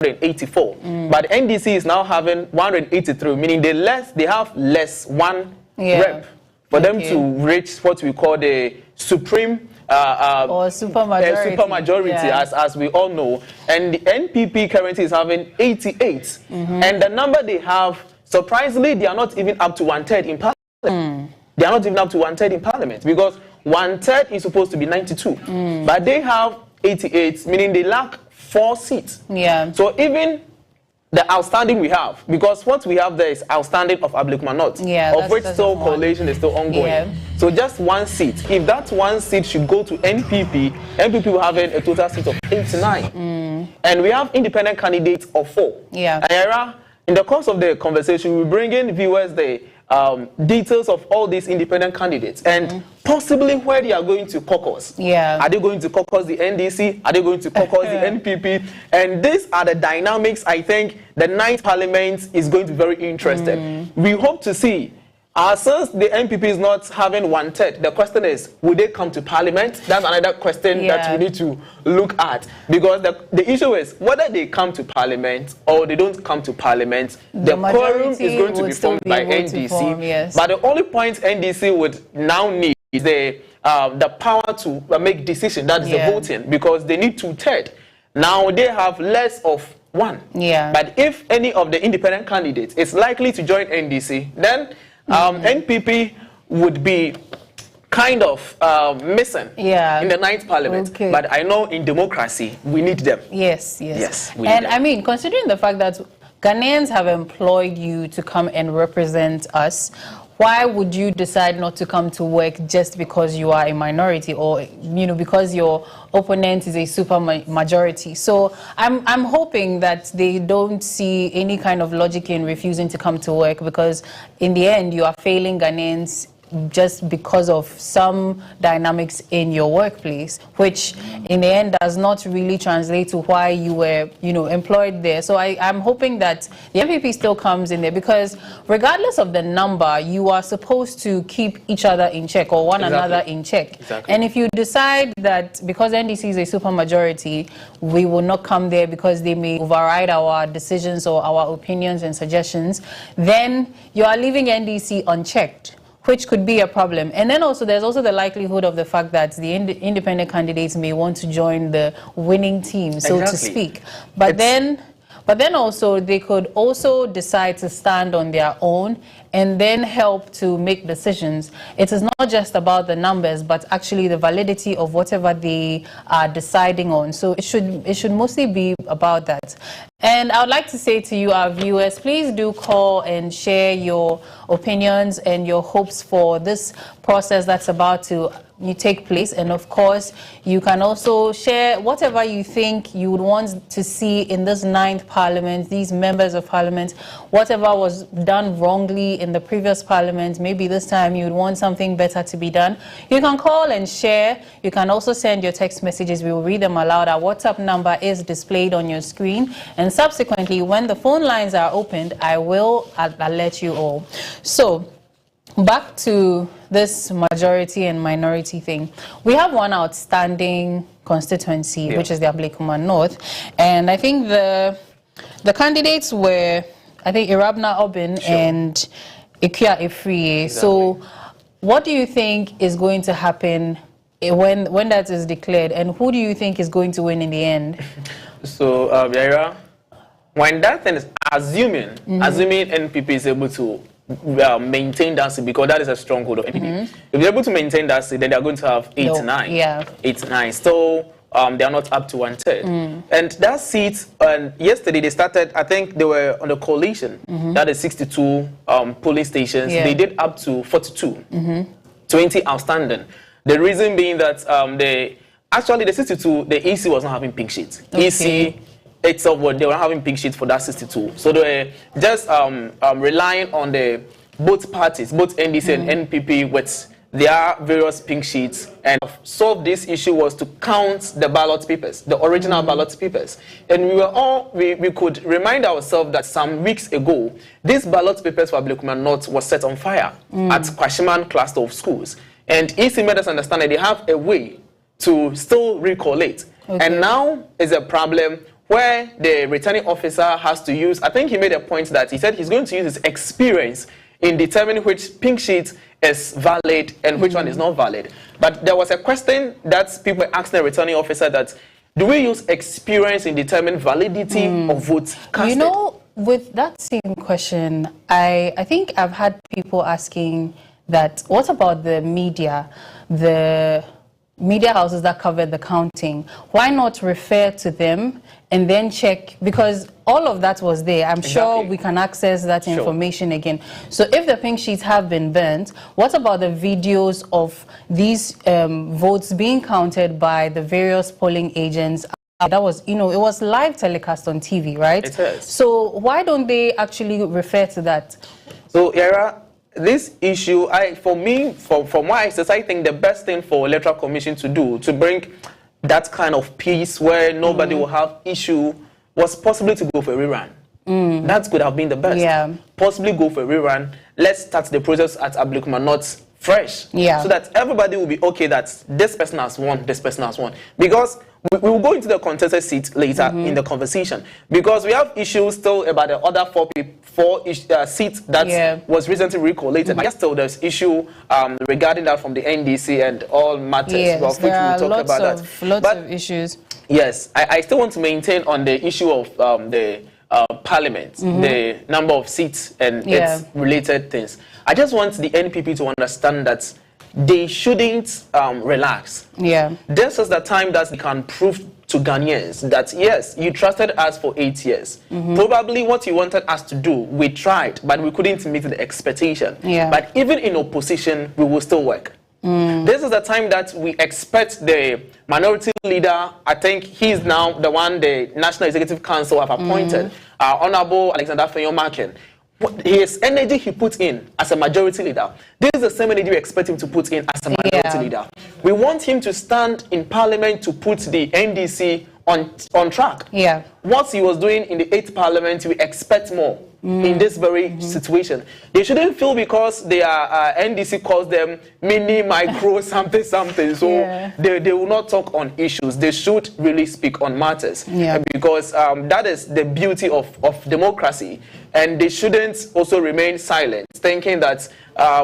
184, but NDC is now having 183, meaning they have less one rep for them to reach what we call the supreme or supermajority, as we all know. And the NPP currently is having 88, and the number they have, surprisingly, they are not even up to 1/3 in parliament. They are not even up to 1/3 in parliament, because 1/3 is supposed to be 92, but they have 88, meaning they lack 4 seats. So even the outstanding we have, because what we have there is outstanding of Ablekuma North, of which still coalition is still ongoing. So just 1 seat. If that 1 seat should go to NPP, NPP will have a total seat of 89. And we have independent candidates of 4. Ayara, in the course of the conversation, we bring in viewers the details of all these independent candidates and possibly where they are going to caucus. Are they going to caucus the NDC? Are they going to caucus the NPP? And these are the dynamics. I think the 9th Parliament is going to be very interested. We hope to see. Since the NPP is not having 1/3, the question is, will they come to Parliament? That's another question that we need to look at. Because the issue is, whether they come to Parliament or they don't come to Parliament, the quorum is going to be formed by NDC. But the only point NDC would now need is the power to make decision, that is the voting, because they need 2/3. Now they have less of 1. But if any of the independent candidates is likely to join NDC, then NPP would be kind of missing in the 9th Parliament. But I know in democracy, we need them. Yes. And I mean, considering the fact that Ghanaians have employed you to come and represent us, why would you decide not to come to work just because you are a minority, or because your opponent is a super majority? So I'm hoping that they don't see any kind of logic in refusing to come to work, because in the end you are failing Ghanaians just because of some dynamics in your workplace, which in the end does not really translate to why you were, employed there. So I'm hoping that the MPP still comes in there, because regardless of the number, you are supposed to keep each other in check, or one another in check. And if you decide that because NDC is a supermajority, we will not come there because they may override our decisions or our opinions and suggestions, then you are leaving NDC unchecked, which could be a problem. And then also there's also the likelihood of the fact that the independent candidates may want to join the winning team, so to speak. But then also they could also decide to stand on their own and then help to make decisions. It is not just about the numbers, but actually the validity of whatever they are deciding on. So it should mostly be about that. And I would like to say to you, our viewers, please do call and share your opinions and your hopes for this process that's about to take place. And of course, you can also share whatever you think you would want to see in this 9th Parliament, these members of Parliament, whatever was done wrongly in the previous Parliament. Maybe this time you would want something better to be done. You can call and share. You can also send your text messages. We will read them aloud. Our WhatsApp number is displayed on your screen. And subsequently, when the phone lines are opened, I'll let you all. So, back to this majority and minority thing. We have one outstanding constituency, which is the Ablekuma North. And I think the candidates were, Irabna Obin and Ikia Efriye. So what do you think is going to happen when that is declared? And who do you think is going to win in the end? So, Yaira, when that thing is assuming NPP is able to maintain that seat, because that is a stronghold of NPP. If they're able to maintain that seat, then they're going to have 89. 89. So they are not up to 1/3. And that seat, yesterday they started, I think they were on the coalition. That is 62 polling stations. They did up to 42. 20 outstanding. The reason being that the 62, the EC was not having pink sheets. EC itself, they were having pink sheets for that 62. So they were just relying on the both parties, both NDC and NPP, with their various pink sheets. And to solve this issue was to count the ballot papers, the original ballot papers. And we could remind ourselves that some weeks ago, these ballot papers for Ablekuma North was set on fire at Kwashiman cluster of schools. And EC made us understand that they have a way to still recollate. And now is a problem where the returning officer has to use, I think he made a point that he said he's going to use his experience in determining which pink sheet is valid and which one is not valid. But there was a question that people asked the returning officer that, do we use experience in determining validity of votes casted? You know, with that same question, I think I've had people asking that, what about the media houses that cover the counting? Why not refer to them and then check? Because all of that was there. I'm sure we can access that information again. So if the pink sheets have been burnt, what about the videos of these votes being counted by the various polling agents? That was, it was live telecast on TV, right? It is. So why don't they actually refer to that? So, Yara, this issue, from my access, I think the best thing for Electoral Commission to do to bring that kind of peace where nobody will have issue was possibly to go for a rerun. That could have been the best. Yeah. Possibly go for a rerun. Let's start the process at Ablekumanot fresh. Yeah. So that everybody will be okay that this person has won, this person has won. Because we will go into the contested seat later in the conversation. Because we have issues still about the other four seats that was recently recollated. But still there's issue regarding that from the NDC and all matters. Yes, there are lots of issues. Yes, I still want to maintain on the issue of the parliament, the number of seats and its related things. I just want the NPP to understand that they shouldn't relax. Yeah. This is the time that they can prove to Ghanaians that, yes, you trusted us for 8 years. Probably what you wanted us to do, we tried, but we couldn't meet the expectation. Yeah. But even in opposition, we will still work. This is the time that we expect the minority leader, I think he's now the one the National Executive Council have appointed, Honorable Alexander Fenyo-Macken. His energy he put in as a majority leader, this is the same energy we expect him to put in as a minority leader. We want him to stand in parliament to put the NDC on track. Yeah. What he was doing in the 8th parliament, we expect more in this very situation. They shouldn't feel because they are NDC calls them mini, micro, something. So they will not talk on issues. They should really speak on matters. Because that is the beauty of democracy. And they shouldn't also remain silent, thinking that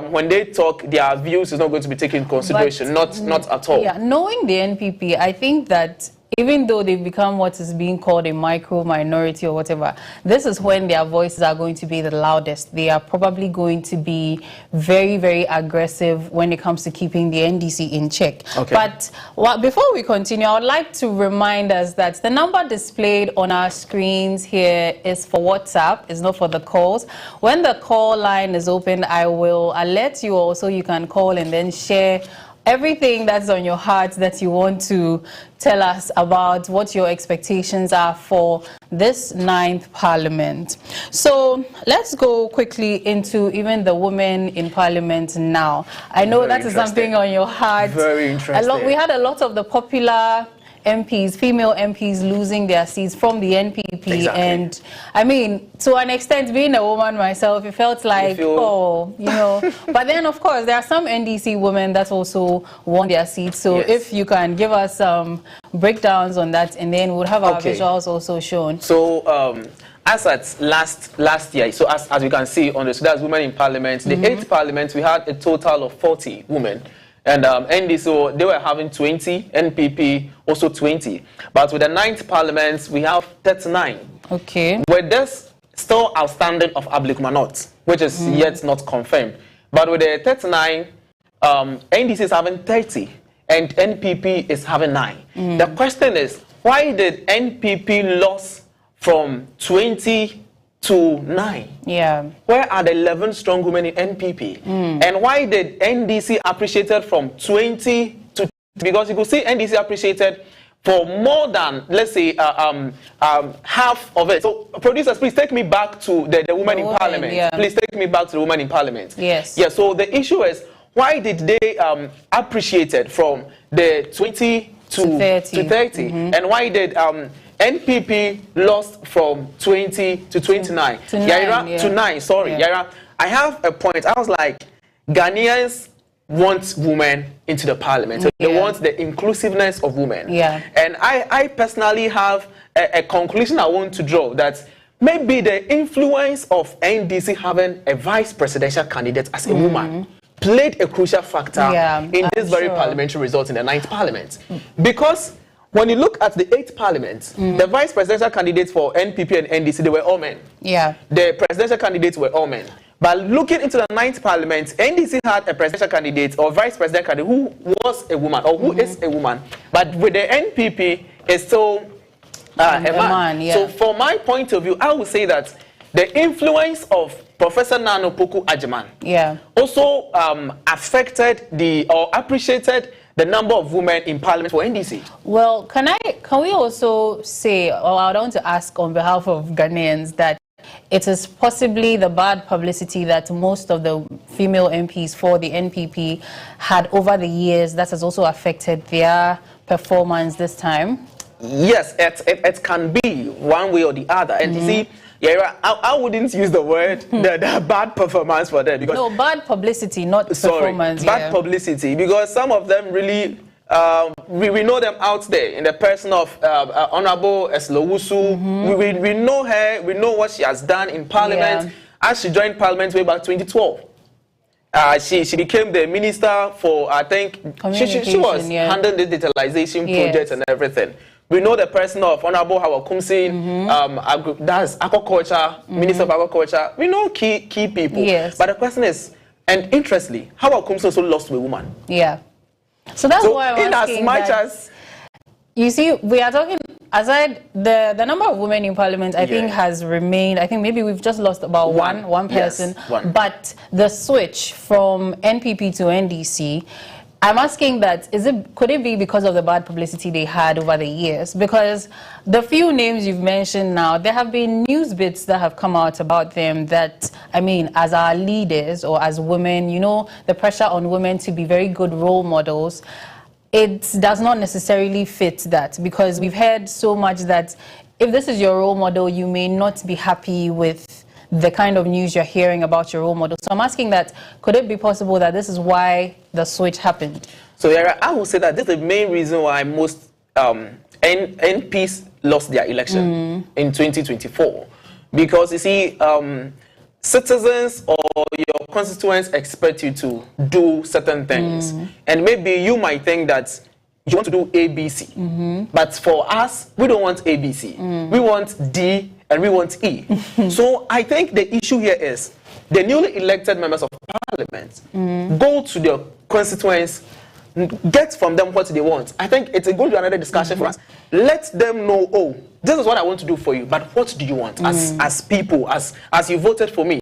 when they talk, their views is not going to be taken into consideration. Not at all. Yeah, knowing the NPP, I think that even though they've become what is being called a micro minority or whatever, this is when their voices are going to be the loudest. They are probably going to be very, very aggressive when it comes to keeping the NDC in check. But before we continue, I would like to remind us that the number displayed on our screens here is for WhatsApp. It's not for the calls. When the call line is open, I will alert you also. You can call and then share everything that's on your heart that you want to tell us about what your expectations are for this 9th parliament. So let's go quickly into even the women in parliament now. I know that is something on your heart. Very interesting. We had a lot of the popular MPs, female MPs losing their seats from the NPP. And I mean, to an extent, being a woman myself, it felt like, but then of course, there are some NDC women that also won their seats. So if you can give us some breakdowns on that, and then we'll have our visuals also shown. So as at last year, so as you can see on the Sudan's Women in Parliament, the 8th Parliament, we had a total of 40 women. And NDC, so they were having 20, NPP also 20. But with the 9th Parliament, we have 39. With this still outstanding of Ablekumanot, which is yet not confirmed. But with the 39, NDC is having 30, and NPP is having 9. The question is, why did NPP lose from 20 to 9? Where are the 11 strong women in NPP? And why did NDC appreciated from 20 to, because you could see NDC appreciated for more than, let's say, half of it. So producers, please take me back to the women in parliament. Please take me back to the women in parliament. So the issue is, why did they appreciate it from the 20 to 30? And why did NPP lost from 20 to 29? To 9, sorry. Yaira, I have a point. I was like, Ghanaians want women into the parliament. So they want the inclusiveness of women. And I personally have a conclusion I want to draw, that maybe the influence of NDC having a vice presidential candidate as a woman played a crucial factor in this very parliamentary result in the 9th Parliament. Because when you look at the 8th Parliament, the vice presidential candidates for NPP and NDC, they were all men. The presidential candidates were all men. But looking into the 9th Parliament, NDC had a presidential candidate or vice president candidate who was a woman or who is a woman. But with the NPP, it's still a man. So from my point of view, I would say that the influence of Professor Nana Opoku Agyeman also affected or appreciated the number of women in Parliament for NDC. Well, can we also say, or I want to ask on behalf of Ghanaians, that it is possibly the bad publicity that most of the female MPs for the NPP had over the years that has also affected their performance this time? Yes, it can be one way or the other. And you see, I wouldn't use the word the bad performance for them. Because, no, bad publicity, not performance. Bad publicity, because some of them really, we know them out there in the person of Honorable Eslowusu. We know her, we know what she has done in Parliament. As she joined Parliament way back 2012. She became the minister for, I think, she was handling the digitalization projects and everything. We know the person of Honorable Howard Kumsin, that's agriculture, Minister of Agriculture. We know key people. But the question is, and interestingly, Howard Kumsin also lost to a woman. So that's why I'm asking as much as you see, we are talking aside the number of women in Parliament. I think has remained. I think maybe we've just lost about one person. But the switch from NPP to NDC, I'm asking that, could it be because of the bad publicity they had over the years? Because the few names you've mentioned now, there have been news bits that have come out about them that, I mean, as our leaders or as women, you know, the pressure on women to be very good role models, it does not necessarily fit that, because we've heard so much that if this is your role model, you may not be happy with the kind of news you're hearing about your role model. So I'm asking that, could it be possible that this is why the switch happened? So I will say that this is the main reason why most NPs lost their election in 2024. Because you see, citizens or your constituents expect you to do certain things. And maybe you might think that you want to do ABC. But for us, we don't want ABC. We want D and we want E. So I think the issue here is the newly elected members of Parliament go to their constituents, get from them what they want. I think it's going to be another discussion for us. Let them know, oh, this is what I want to do for you, but what do you want as people, as you voted for me?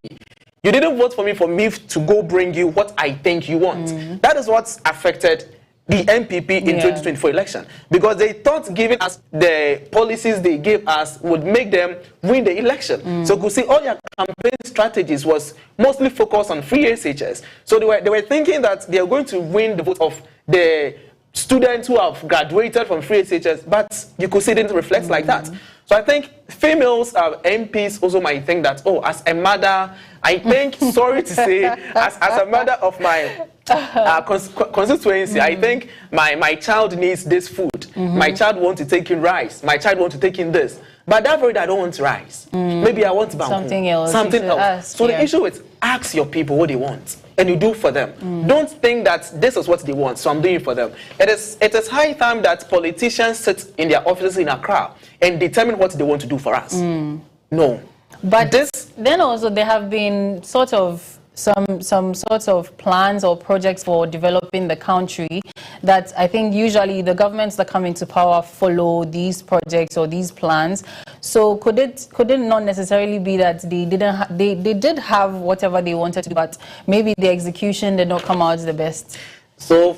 You didn't vote for me to go bring you what I think you want. That is what's affected the NPP in 2024 election, because they thought giving us the policies they gave us would make them win the election. So you could see all their campaign strategies was mostly focused on free SHS. So they were thinking that they are going to win the vote of the students who have graduated from free SHS, but you could see it didn't reflect like that. So I think females MPs also might think that, oh, as a mother, I think, sorry to say, as a mother of my constituency, I think my child needs this food. My child wants to take in rice. My child wants to take in this. But that very day I don't want rice. Maybe I want something else. Something else. So the issue is, ask your people what they want, and you do for them. Don't think that this is what they want, so I'm doing it for them. It is high time that politicians sit in their offices in Accra and determine what they want to do for us. No. But then also there have been sort of some sorts of plans or projects for developing the country that I think usually the governments that come into power follow these projects or these plans. So could it not necessarily be that they did have whatever they wanted to do, but maybe the execution did not come out the best? So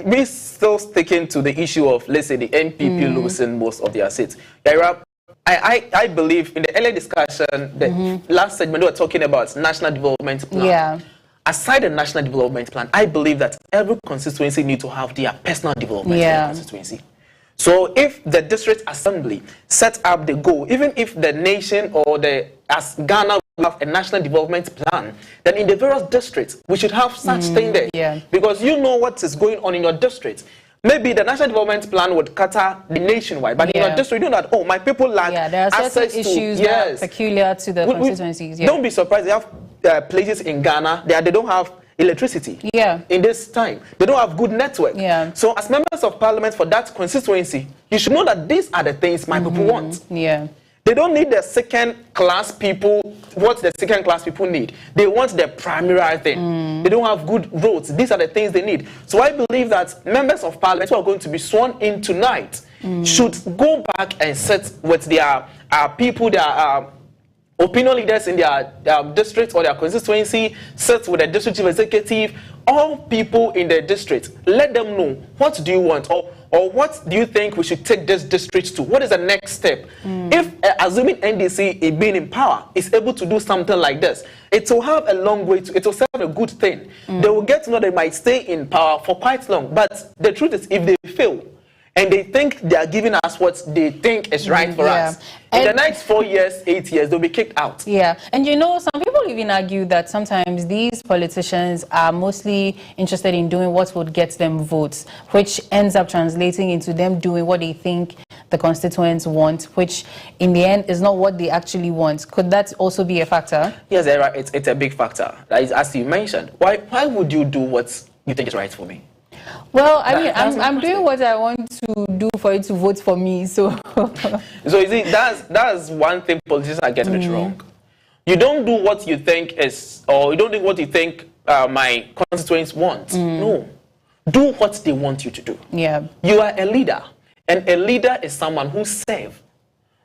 we're still sticking to the issue of, let's say, the NPP losing most of their seats. I believe in the earlier discussion, the last segment we were talking about National Development Plan. Aside the National Development Plan, I believe that every constituency needs to have their personal development constituency. So if the district assembly sets up the goal, even if the nation or as Ghana will have a national development plan, then in the various districts we should have such thing there. Because you know what is going on in your district. Maybe the national development plan would cater the nationwide, but in your district, you know that, oh, my people lack there are certain issues that are peculiar to the constituencies. Don't be surprised. They have places in Ghana, they don't have electricity in this time. They don't have good network. So as members of parliament for that constituency, you should know that these are the things my people want. They don't need the second-class people, what the second-class people need. They want the primary thing. They don't have good roads. These are the things they need. So I believe that members of parliament who are going to be sworn in tonight should go back and sit with their people, their opinion leaders in their district or their constituency, sit with the district chief executive, all people in the district. Let them know, what do you want? Or what do you think we should take this district to? What is the next step? If, assuming NDC being in power is able to do something like this, it will have a long way to, it will serve a good thing. They will get to know they might stay in power for quite long. But the truth is, if they fail, and they think they are giving us what they think is right for us, in the next 4 years, 8 years, they'll be kicked out. And you know, some people even argue that sometimes these politicians are mostly interested in doing what would get them votes, which ends up translating into them doing what they think the constituents want, which in the end is not what they actually want. Could that also be a factor? Yes, it's a big factor. As you mentioned, why would you do what you think is right for me? Well, I mean, I'm doing what I want to do for you to vote for me, so... So you see, that's one thing politicians are getting it wrong. You don't do what you think is, or you don't do what you think my constituents want. No. Do what they want you to do. You are a leader, and a leader is someone who serves.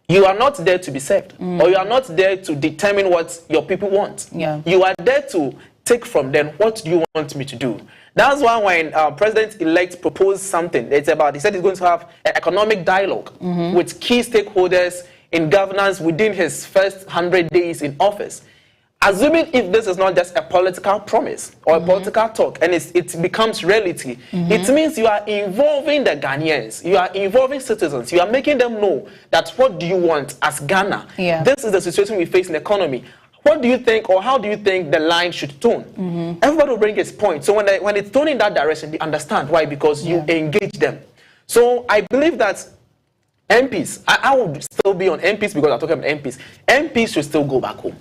You are not there to be served, or you are not there to determine what your people want. You are there to take from them, what do you want me to do? That's why when President-elect proposed something, he said he's going to have an economic dialogue with key stakeholders in governance within his first 100 days in office. Assuming if this is not just a political promise or a political talk and it becomes reality, it means you are involving the Ghanaians, you are involving citizens, you are making them know that what do you want as Ghana? This is the situation we face in the economy. What do you think, or how do you think the line should tone? Everybody will bring his point. So when it's toned in that direction, they understand why, because you engage them. So I believe that MPs, I would still be on MPs because I'm talking about MPs. MPs should still go back home.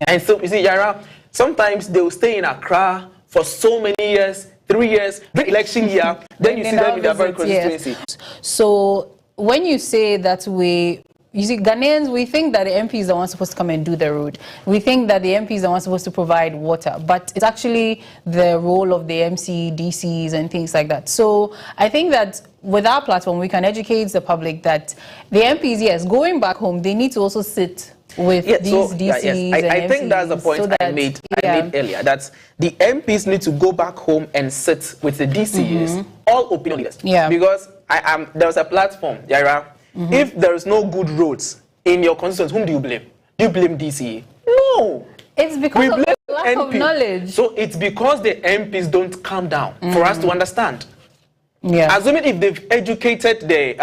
And so, you see, Yara, sometimes they will stay in Accra for so many years, 3 years, the election year, then you see them in their very constituency. So when you say that you see, Ghanaians, we think that the MPs are the ones supposed to come and do the road. We think that the MPs are the ones supposed to provide water, but it's actually the role of the MCDCs and things like that. So I think that with our platform, we can educate the public that the MPs, yes, going back home, they need to also sit with these DCs and I think that's the point so I made earlier, that the MPs need to go back home and sit with the DCs, all opinion leaders. Because there was a platform, Yara. If there is no good roads in your constituency, whom do you blame? Do you blame DCE? No. It's because of the lack of knowledge. So it's because the MPs don't calm down for us to understand. Assuming if they've educated their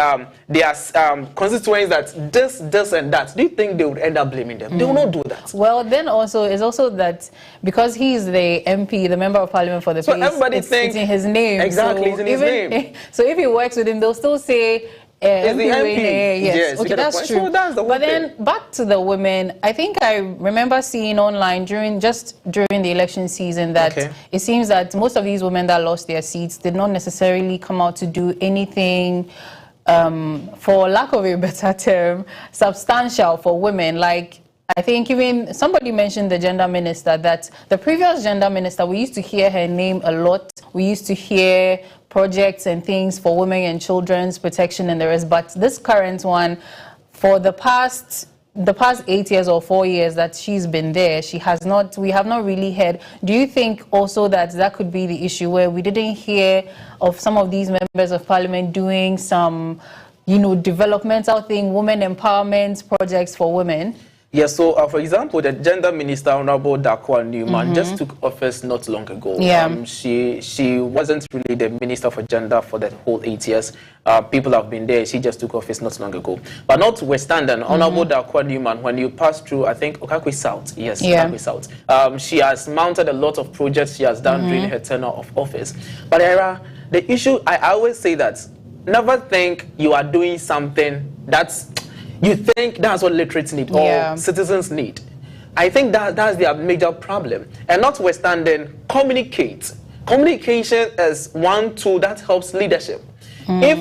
constituents that this, and that, do you think they would end up blaming them? They will not do that. Well, then also, it's also that because he's the MP, the member of parliament for the place, everybody thinks it's in his name. Exactly, so it's in his name. So if he works with him, they'll still say, it's the MP. Yes, okay, that's true. So that's the but then back to the women, I think I remember seeing online during the election season that it seems that most of these women that lost their seats did not necessarily come out to do anything, for lack of a better term, substantial for women. Like, I think even somebody mentioned the gender minister, that the previous gender minister, we used to hear her name a lot. We used to hear projects and things for women and children's protection and the rest. But this current one, for the past 8 years or 4 years that she's been there, we have not really heard. Do you think also that could be the issue, where we didn't hear of some of these members of parliament doing some, developmental thing, women empowerment projects for women? Yes, so for example, the gender minister, Honorable Dakwa Newman, just took office not long ago. She wasn't really the minister for gender for the whole 8 years. People have been there. She just took office not long ago. But notwithstanding, Honorable Dakwa Newman, when you pass through, I think, Okakwe South, Okakwe South, she has mounted a lot of projects she has done during her tenure of office. But the issue, I always say that never think you are doing something you think that's what literates need or citizens need. I think that's their major problem. And notwithstanding, communicate. Communication is one tool that helps leadership. If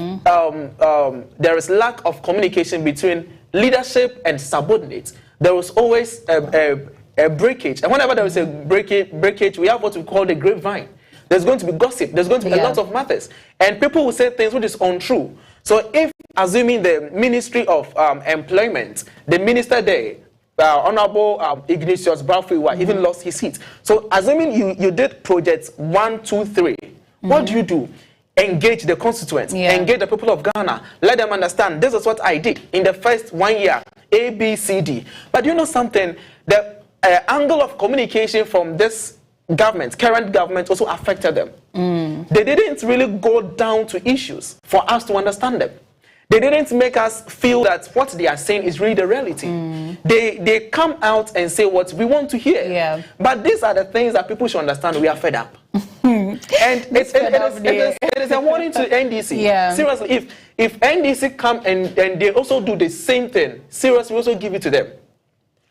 there is lack of communication between leadership and subordinates, there is always a breakage. And whenever there is a breakage, we have what we call the grapevine. There's going to be gossip. There's going to be a lot of matters. And people will say things which is untrue. So if, assuming the Ministry of Employment, the minister there, Honorable Ignatius Brafiwa, even lost his seat. So assuming you did projects 1, 2, 3, what do? Engage the constituents, engage the people of Ghana, let them understand this is what I did in the first 1 year, A, B, C, D. But you know something? The angle of communication from this government, current government, also affected them. They didn't really go down to issues for us to understand them. They didn't make us feel that what they are saying is really the reality. They come out and say what we want to hear. But these are the things that people should understand. We are fed up. And it is a warning to NDC. Seriously, if NDC come and they also do the same thing, seriously, we also give it to them.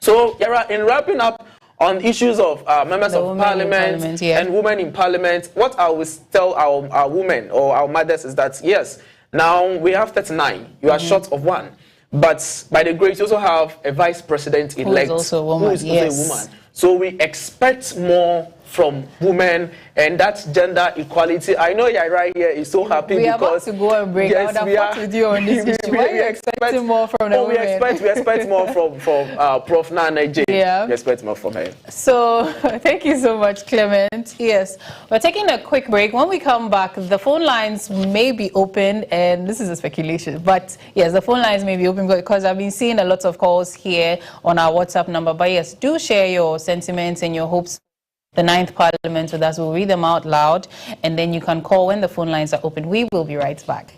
So, in wrapping up on issues of members of parliament and women in parliament, what I will tell our women or our mothers is that, yes, now we have 39. You are short of one. But by the grace, you also have a vice president-elect who is also a woman. Who is also a woman. So we expect more from women and that gender equality. I know you're right here is so happy we because are about to go and break. Yes, we are with you on this issue. Why are you expecting more from the women? We expect more from Prof. Nana J. Yeah. We expect more from her. So thank you so much, Clement. Yes, we're taking a quick break. When we come back, the phone lines may be open, and this is a speculation, but yes, the phone lines may be open because I've been seeing a lot of calls here on our WhatsApp number. But yes, do share your sentiments and your hopes. The 9th Parliament with us. We'll read them out loud, and then you can call when the phone lines are open. We will be right back.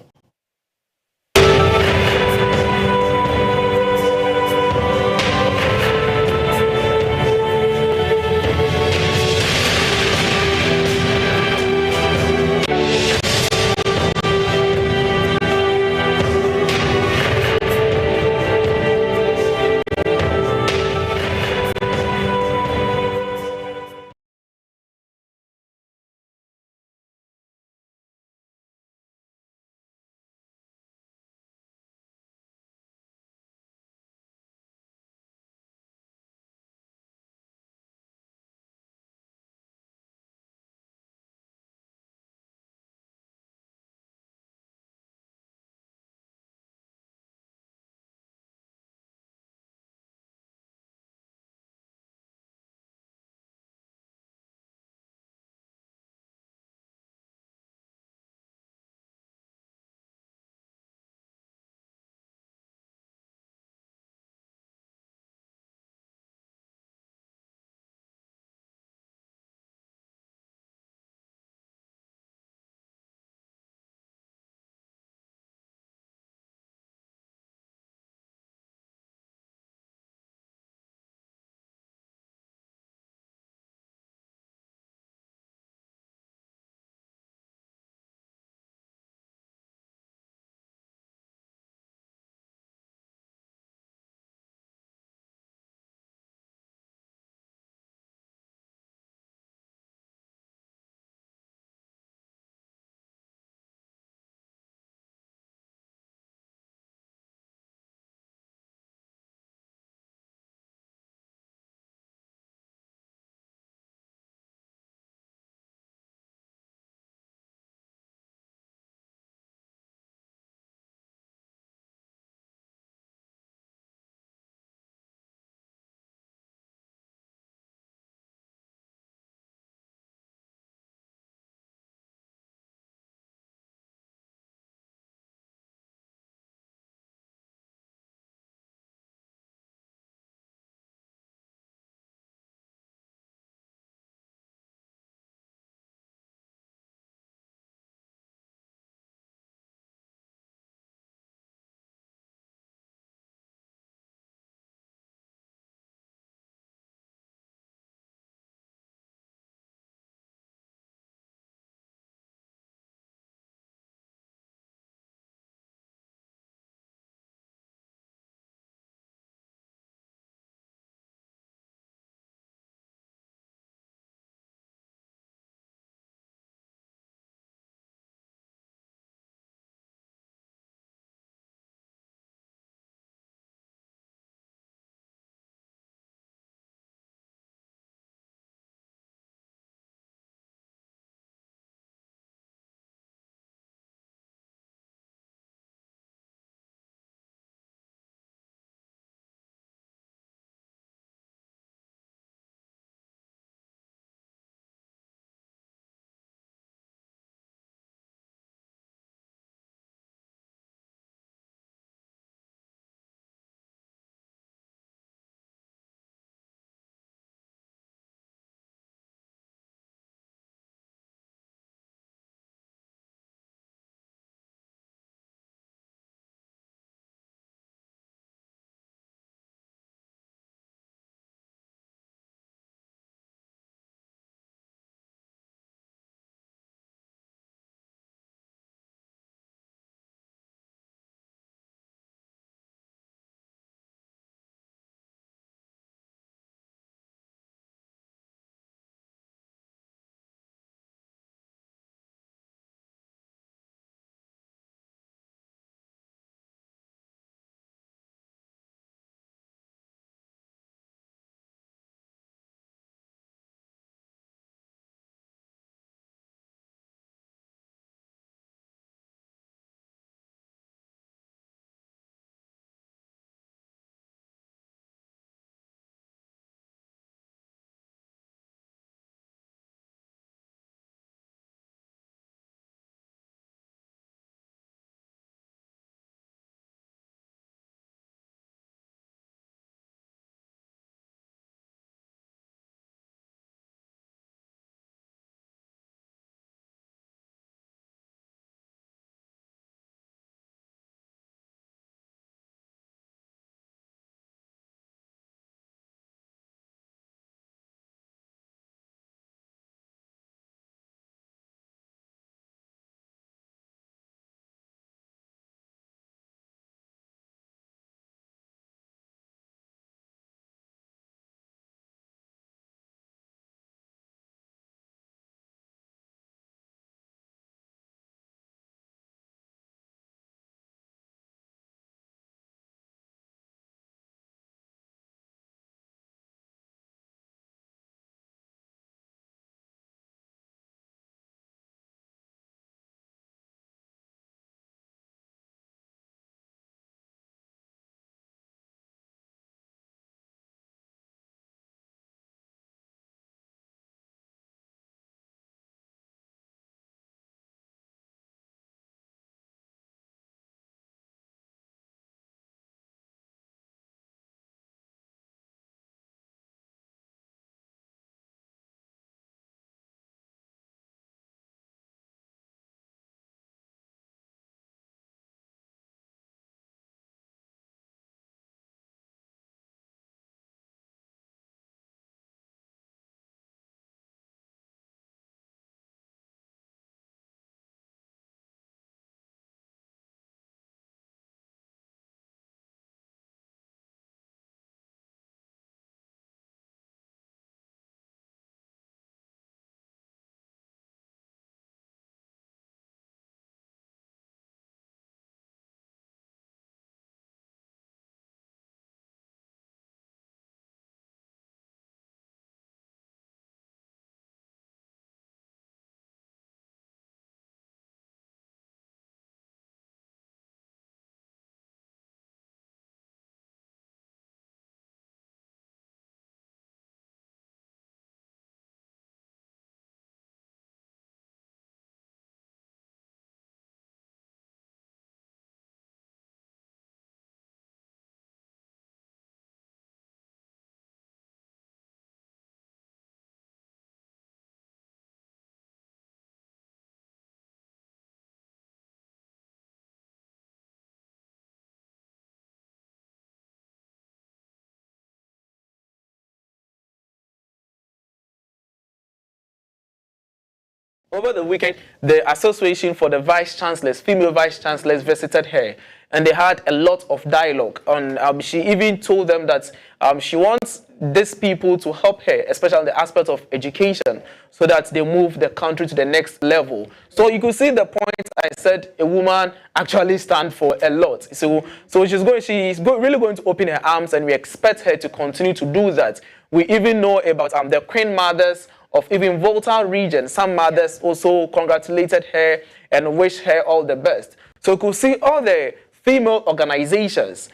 Over the weekend, the Association for the Vice Chancellors, female Vice Chancellors, visited her, and they had a lot of dialogue. On she even told them that she wants these people to help her, especially in the aspect of education, so that they move the country to the next level. So you could see the point I said a woman actually stands for a lot. So she's really going to open her arms, and we expect her to continue to do that. We even know about the Queen Mothers of even Volta region. Some mothers also congratulated her and wished her all the best. So you could see all the female organizations,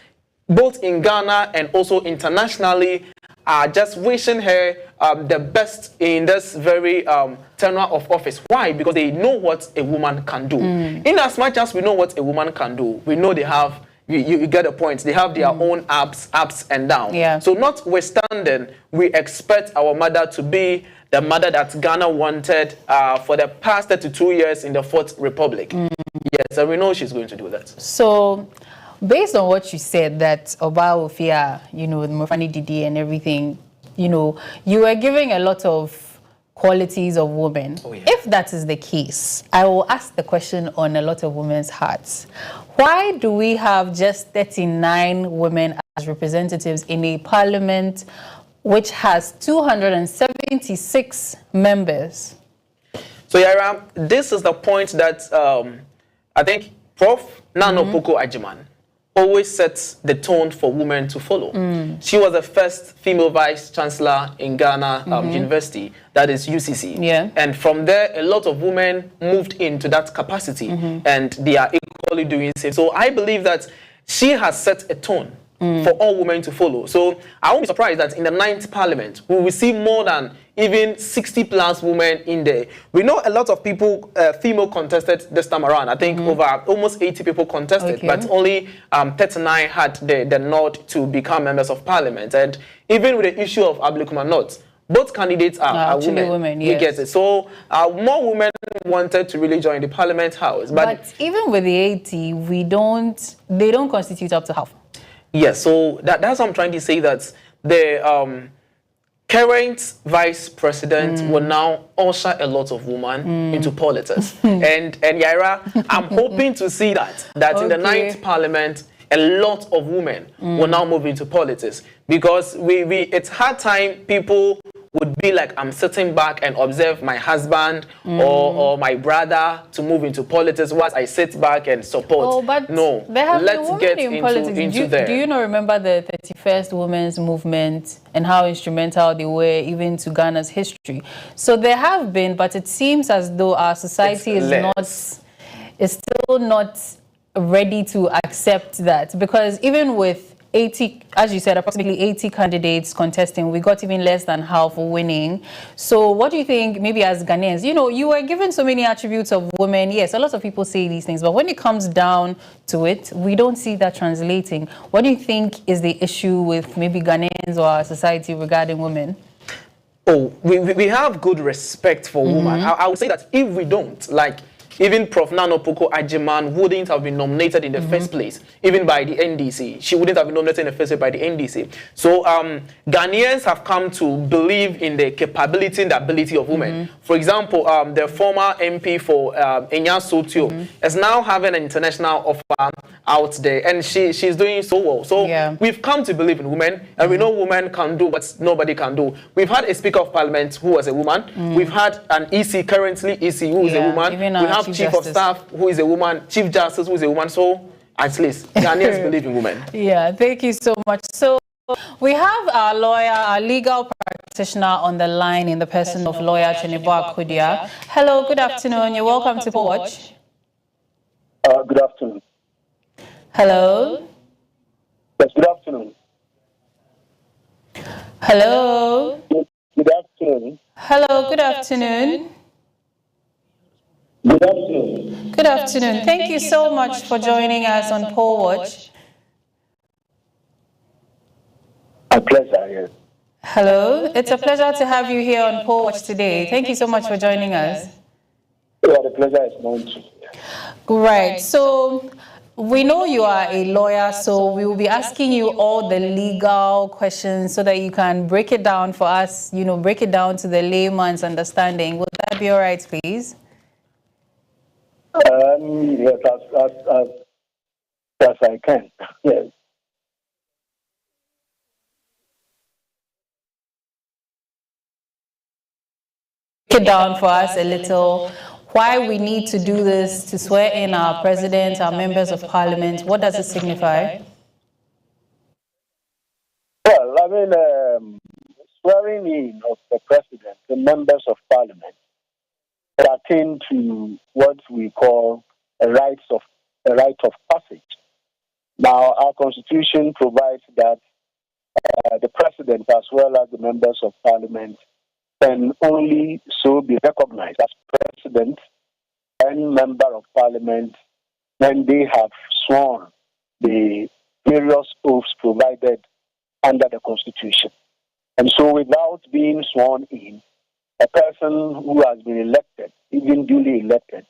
both in Ghana and also internationally, are just wishing her the best in this very tenure of office. Why? Because they know what a woman can do. In as much as we know what a woman can do, we know they have, you get the point, they have their own ups and downs. Yeah. So notwithstanding, we expect our mother to be the mother that Ghana wanted for the past 32 years in the Fourth Republic. Yes, and we know she's going to do that. So, based on what you said, that Oba Ofia, you know, Mofani Didi and everything, you know, you were giving a lot of qualities of women. Oh, yeah. If that is the case, I will ask the question on a lot of women's hearts. Why do we have just 39 women as representatives in a parliament which has 276 members? So, Yara, this is the point that I think Prof. Nana Opoku Agyeman always sets the tone for women to follow. She was the first female vice chancellor in Ghana University, that is UCC. Yeah. And from there, a lot of women moved into that capacity, and they are equally doing the same. So I believe that she has set a tone for all women to follow. So I won't be surprised that in the 9th Parliament, we will see more than even 60 plus women in there. We know a lot of people, female contested this time around. I think over almost 80 people contested, but only 39 had the nod to become members of Parliament. And even with the issue of Ablikuma North, both candidates are women. Yes. We get it. So more women wanted to really join the Parliament House. But even with the 80, they don't constitute up to half. Yes, so that's what I'm trying to say, that the current vice president will now usher a lot of women into politics. and Yaira, I'm hoping to see that in the 9th Parliament, a lot of women will now move into politics, because it's hard time people would be like, I'm sitting back and observe my husband or my brother to move into politics whilst I sit back and support. Oh, but no, let's get into there. Do you not remember the 31st Women's Movement and how instrumental they were even to Ghana's history? So there have been, but it seems as though our society is still not ready to accept that, because even with 80, as you said, approximately 80 candidates contesting, we got even less than half winning. So what do you think, maybe as Ghanaians, you know, you were given so many attributes of women. Yes, a lot of people say these things, but when it comes down to it, we don't see that translating. What do you think is the issue with maybe Ghanaians or our society regarding women? Oh, we have good respect for women. I would say that if we don't, like, even Prof. Nana Opoku Agyeman wouldn't have been nominated in the first place, even by the NDC. She wouldn't have been nominated in the first place by the NDC. So Ghanaians have come to believe in the capability and the ability of women. For example, the former MP for Enya Sotio is now having an international offer out there, and she's doing so well. So we've come to believe in women, and we know women can do what nobody can do. We've had a Speaker of Parliament who was a woman. We've had an EC, currently EC, who is a woman. We have Chief of Staff who is a woman, Chief Justice who is a woman. So at least Ghanaians believe in women. Yeah, thank you so much. So we have our lawyer, our legal practitioner on the line in the person of lawyer Chenebo Akudia. Hello, good afternoon. You're welcome to Poll Watch. Good afternoon. Hello. Yes, good afternoon. Hello. Good afternoon. Hello, good afternoon. Good afternoon. Good afternoon. Thank you so much for joining us on Poll Watch. A pleasure, yes. Hello. It's a pleasure to have you here on Poll Watch today. Thank you so much for joining us. Yeah, the pleasure is mine too. Right. So we know you are a lawyer, so we will be asking you all the legal questions so that you can break it down for us, you know, break it down to the layman's understanding. Would that be all right, please? Yes, as I can. Yes. Break it down for us a little. Why we need to do this to swear in our president, our members of parliament? What does it signify? Well, I mean, swearing in of the president, the members of parliament, pertain to what we call a right of passage. Now, our constitution provides that the president, as well as the members of parliament, can only so be recognized as president and member of parliament when they have sworn the various oaths provided under the constitution. And so, without being sworn in, a person who has been elected, even duly elected,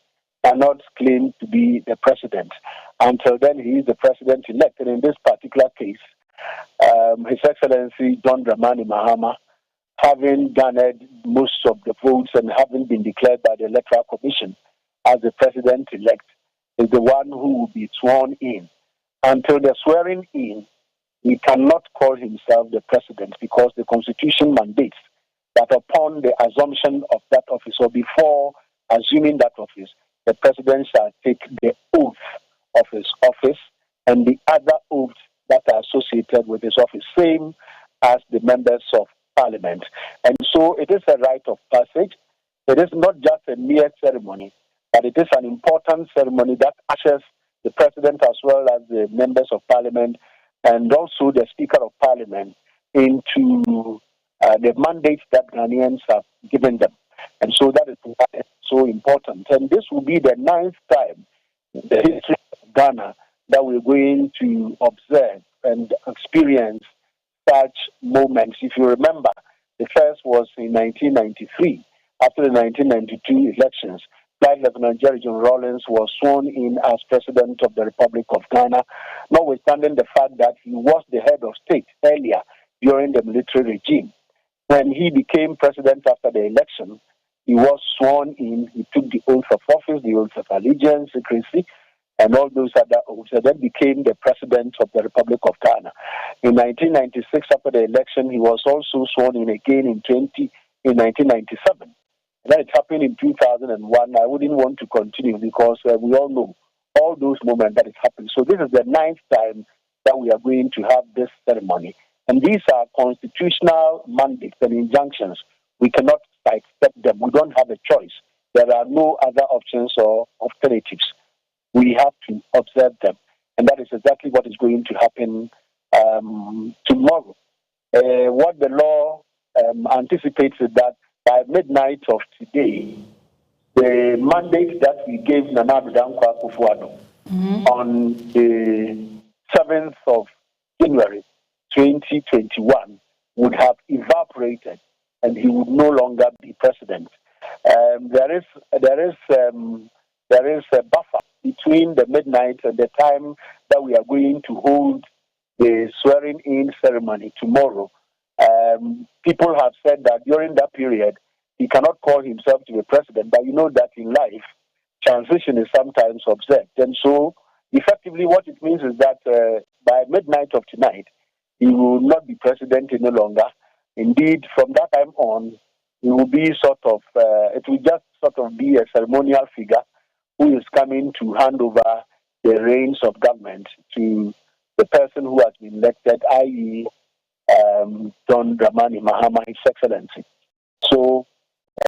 cannot claim to be the president. Until then, he is the president-elect. And in this particular case, His Excellency John Dramani Mahama, having garnered most of the votes and having been declared by the Electoral Commission as the president-elect, is the one who will be sworn in. Until the swearing in, he cannot call himself the president because the Constitution mandates that upon the assumption of that office or before assuming that office, the president shall take the oath of his office and the other oaths that are associated with his office, same as the members of parliament. And so it is a rite of passage. It is not just a mere ceremony, but it is an important ceremony that ushers the president as well as the members of parliament and also the Speaker of Parliament into the mandates that Ghanaians have given them. And so that is so important. And this will be the 9th time in the history of Ghana that we're going to observe and experience such moments. If you remember, the first was in 1993, after the 1992 elections. Flight Lieutenant Jerry John Rawlings was sworn in as President of the Republic of Ghana, notwithstanding the fact that he was the head of state earlier during the military regime. When he became president after the election, he was sworn in, he took the oath of office, the oath of allegiance, secrecy, and all those other oaths, and then became the president of the Republic of Ghana. In 1996, after the election, he was also sworn in again in 1997. Then it happened in 2001. I wouldn't want to continue because we all know all those moments that it happened. So this is the 9th time that we are going to have this ceremony. And these are constitutional mandates and injunctions. We cannot sidestep them. We don't have a choice. There are no other options or alternatives. We have to observe them. And that is exactly what is going to happen tomorrow. What the law anticipates is that by midnight of today, the mandate that we gave Nana Addo Dankwa Akufo-Addo on the 7th of January 2021 would have evaporated and he would no longer be president. There is a buffer between the midnight and the time that we are going to hold the swearing-in ceremony tomorrow. People have said that during that period, he cannot call himself to be president, but you know that in life, transition is sometimes observed. And so, effectively, what it means is that by midnight of tonight, he will not be president any longer. Indeed, from that time on, he will be it will just sort of be a ceremonial figure who is coming to hand over the reins of government to the person who has been elected, i.e., John Dramani Mahama, His Excellency. So,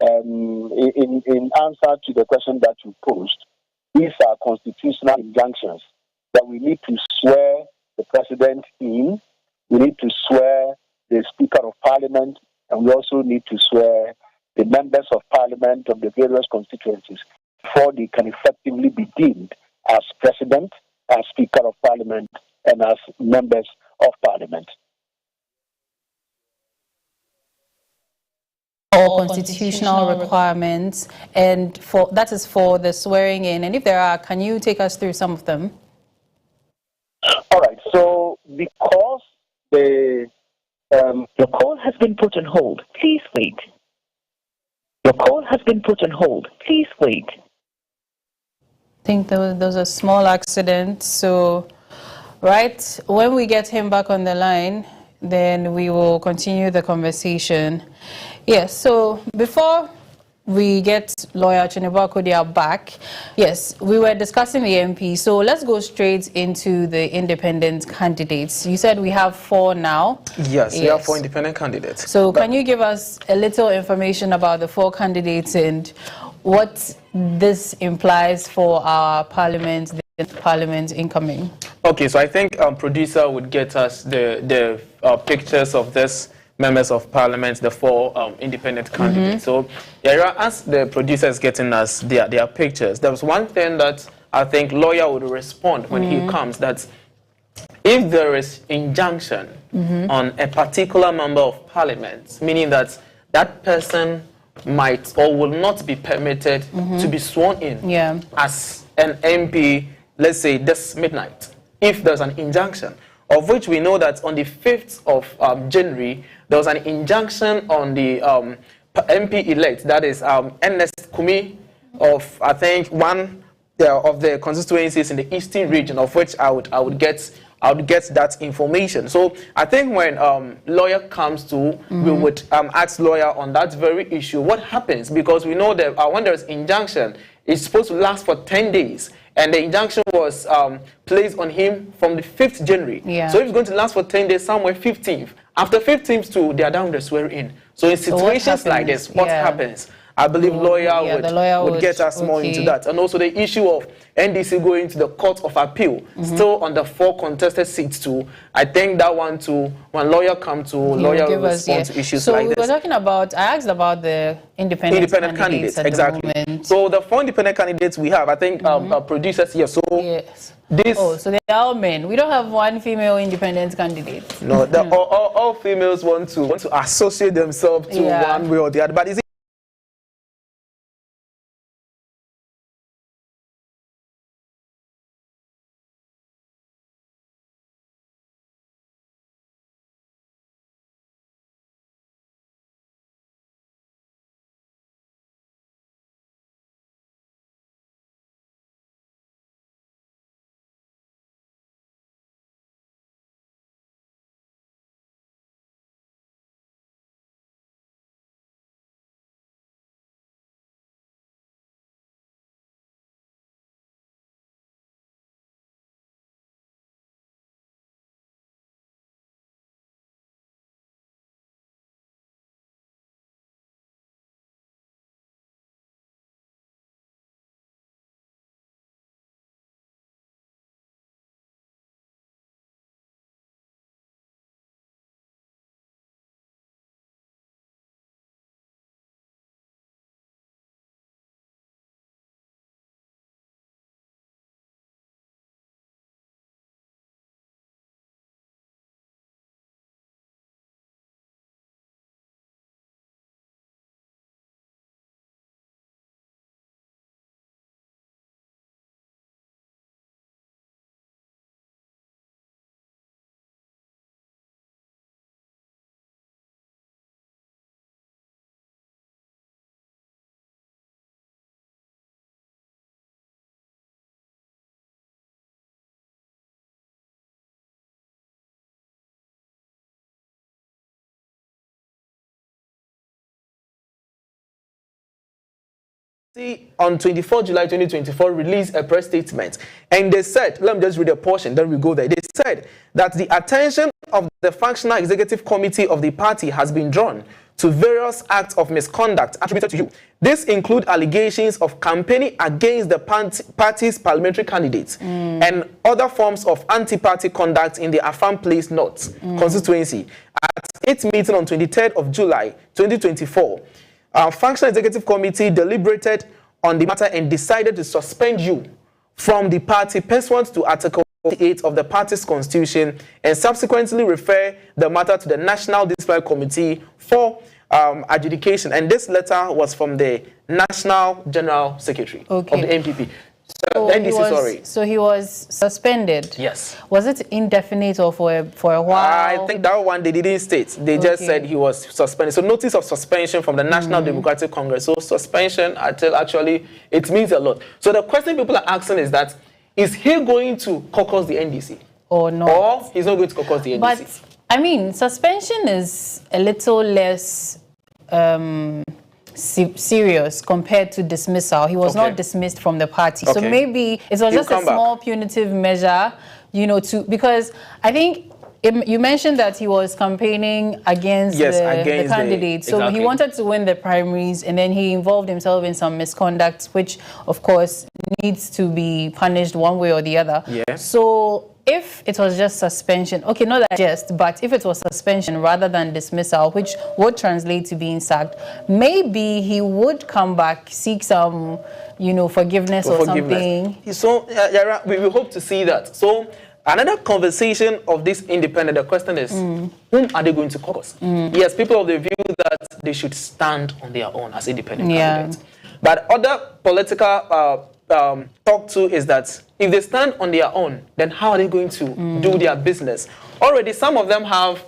in answer to the question that you posed, these are constitutional injunctions that we need to swear the president in, we need to swear the Speaker of Parliament, and we also need to swear the members of Parliament of the various constituencies before they can effectively be deemed as President, as Speaker of Parliament, and as members of Parliament. All constitutional requirements, and that is for the swearing in. And if there are, can you take us through some of them? All right. So because the Your call has been put on hold. Please wait. Your call has been put on hold. Please wait. think there was a small accident. So, right, when we get him back on the line, then we will continue the conversation. Yes, so before we get lawyer Chineba Kodia back, yes, we were discussing the MP. So let's go straight into the independent candidates. You said we have 4 now. Yes, we have 4 independent candidates. So can you give us a little information about the 4 candidates and what this implies for our parliament incoming? Okay, so I think producer would get us the pictures of this members of parliament, the 4 independent candidates. So yeah, as the producer is getting us their pictures, there was one thing that I think lawyer would respond when he comes, that if there is injunction on a particular member of parliament, meaning that that person might or will not be permitted to be sworn in as an MP, let's say this midnight, if there's an injunction, of which we know that on the 5th of January, there was an injunction on the MP-elect, that is Ernest Kumi, of I think one of the constituencies in the eastern region, of which I would get that information. So I think when lawyer comes to, we would ask lawyer on that very issue, what happens? Because we know that when there is injunction, it's supposed to last for 10 days. And the injunction was placed on him from the 5th January. So if it's going to last for 10 days, somewhere 15th. After 15th too, they are down the swearing in. So in situations like this, what happens? I believe lawyer would get us more into that. And also the issue of NDC going to the Court of Appeal, still on the 4 contested seats too. I think that one too, when lawyer come to, lawyer will respond to issues like this. So we were talking about, I asked about the independent candidates exactly. So the 4 independent candidates we have, I think producers here. So so they are all men. We don't have one female independent candidate. No, all females want to associate themselves to one way or the other. But is it on 24 July 2024 released a press statement, and they said, let me just read a portion, then we go there. They said that the attention of the Functional Executive Committee of the party has been drawn to various acts of misconduct attributed to you. This include allegations of campaigning against the party's parliamentary candidates and other forms of anti-party conduct in the Afam Place North constituency. At its meeting on 23rd of July 2024, Functional Executive Committee deliberated on the matter and decided to suspend you from the party pursuant to Article 48 of the party's constitution, and subsequently refer the matter to the National Disciplinary Committee for adjudication. And this letter was from the National General Secretary of the NPP. NDC, So he was suspended. Yes. Was it indefinite or for a while? I think that one they didn't state. They just said he was suspended. So notice of suspension from the National Democratic Congress. So suspension, actually, it means a lot. So the question people are asking is that, is he going to caucus the NDC? Or not? Or he's not going to caucus the NDC? But, I mean, suspension is a little less serious compared to dismissal. He was not dismissed from the party. So maybe it was just a small punitive measure, you know, because I think you mentioned that he was campaigning against the candidate. So he wanted to win the primaries, and then he involved himself in some misconduct, which, of course, needs to be punished one way or the other. Yeah. So if it was just suspension, okay, not that just, but if it was suspension rather than dismissal, which would translate to being sacked, maybe he would come back, seek some, you know, forgiveness or something. So, Yara, we hope to see that. So, another conversation of this independent, the question is, whom are they going to caucus? Yes, people of the view that they should stand on their own as independent candidates. But other political talk to is that if they stand on their own, then how are they going to do their business? Already, some of them have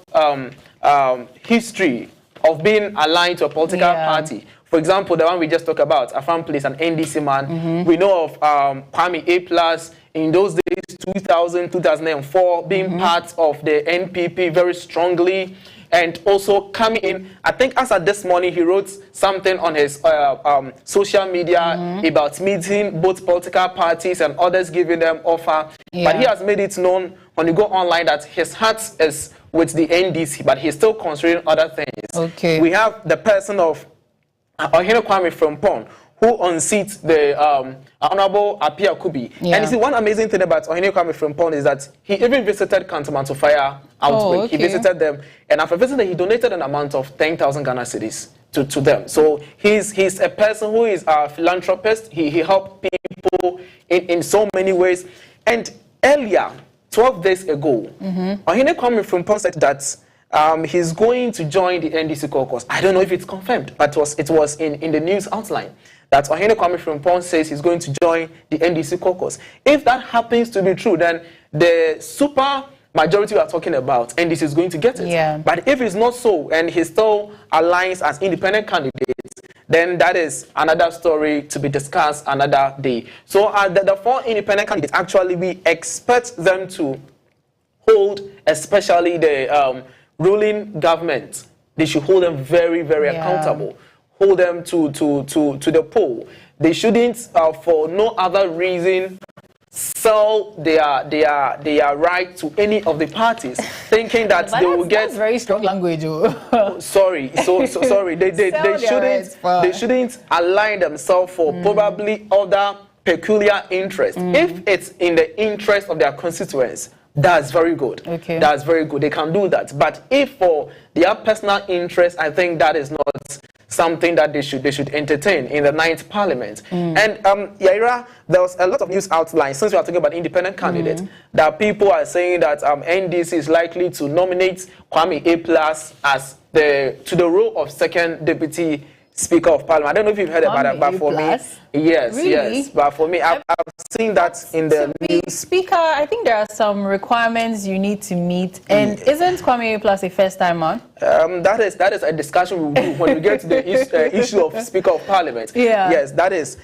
history of being aligned to a political party. For example, the one we just talked about, Afam Place, an NDC man. We know of Kwame A+, in those days, 2000, 2004, being part of the NPP very strongly. And also coming in, I think as of this morning, he wrote something on his social media about meeting both political parties and others, giving them offer. But he has made it known when you go online that his heart is with the NDC, but he's still considering other things. We have the person of Ohene Kwame Frimpong, who unseats the Honorable Apia Kubi. And you see, one amazing thing about Ohene Kwame Frimpong is that he even visited Kantamanto Fire outbreak. He visited them, and after visiting, he donated an amount of 10,000 Ghana cedis to them. So he's a person who is a philanthropist. He helped people in so many ways. And earlier, 12 days ago, Ohene Kwame Frimpong said that he's going to join the NDC caucus. I don't know if it's confirmed, but it was in the news outline that Ohene Kwame Frimpong says he's going to join the NDC caucus. If that happens to be true, then the super majority we are talking about, NDC is going to get it. But if it's not so, and he still aligns as independent candidates, then that is another story to be discussed another day. So the four independent candidates, actually, we expect them to hold, especially the ruling government, they should hold them very, very accountable. Hold them to the poll. They shouldn't, for no other reason, sell their right to any of the parties, thinking that they will get. That's very strong language. Sorry, sorry. They shouldn't align themselves for probably other peculiar interests. If it's in the interest of their constituents, that's very good. That's very good. They can do that. But if for their personal interest, I think that is not something that they should entertain in the 9th Parliament. And Yaira, there was a lot of news outline since we are talking about independent candidates that people are saying that NDC is likely to nominate Kwame A+ as to the role of second deputy Speaker of Parliament. I don't know if you've heard about that, but for me, yes. But for me, I've seen that in the news. Speaker, I think there are some requirements you need to meet. And isn't Kwame A+ a first-timer? That is a discussion we'll do when we get to the issue of Speaker of Parliament. Yes, that is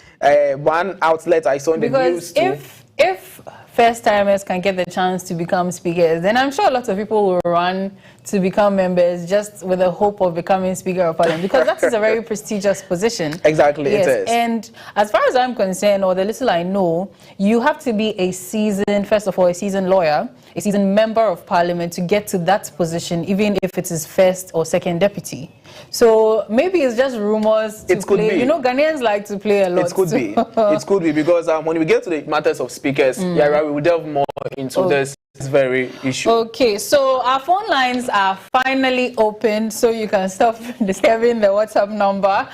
one outlet I saw in the news too. If first-timers can get the chance to become speakers, then I'm sure a lot of people will run to become members just with the hope of becoming Speaker of Parliament, because that is a very prestigious position. Exactly, it is. And as far as I'm concerned, or the little I know, you have to be a seasoned lawyer, a seasoned member of Parliament to get to that position, even if it is first or second deputy. So maybe it's just rumors to play. You know, Ghanaians like to play a lot. It could be. It could be, because when we get to the matters of speakers, we will delve more into this very issue. Okay, so our phone lines are finally open, so you can stop disturbing the WhatsApp number.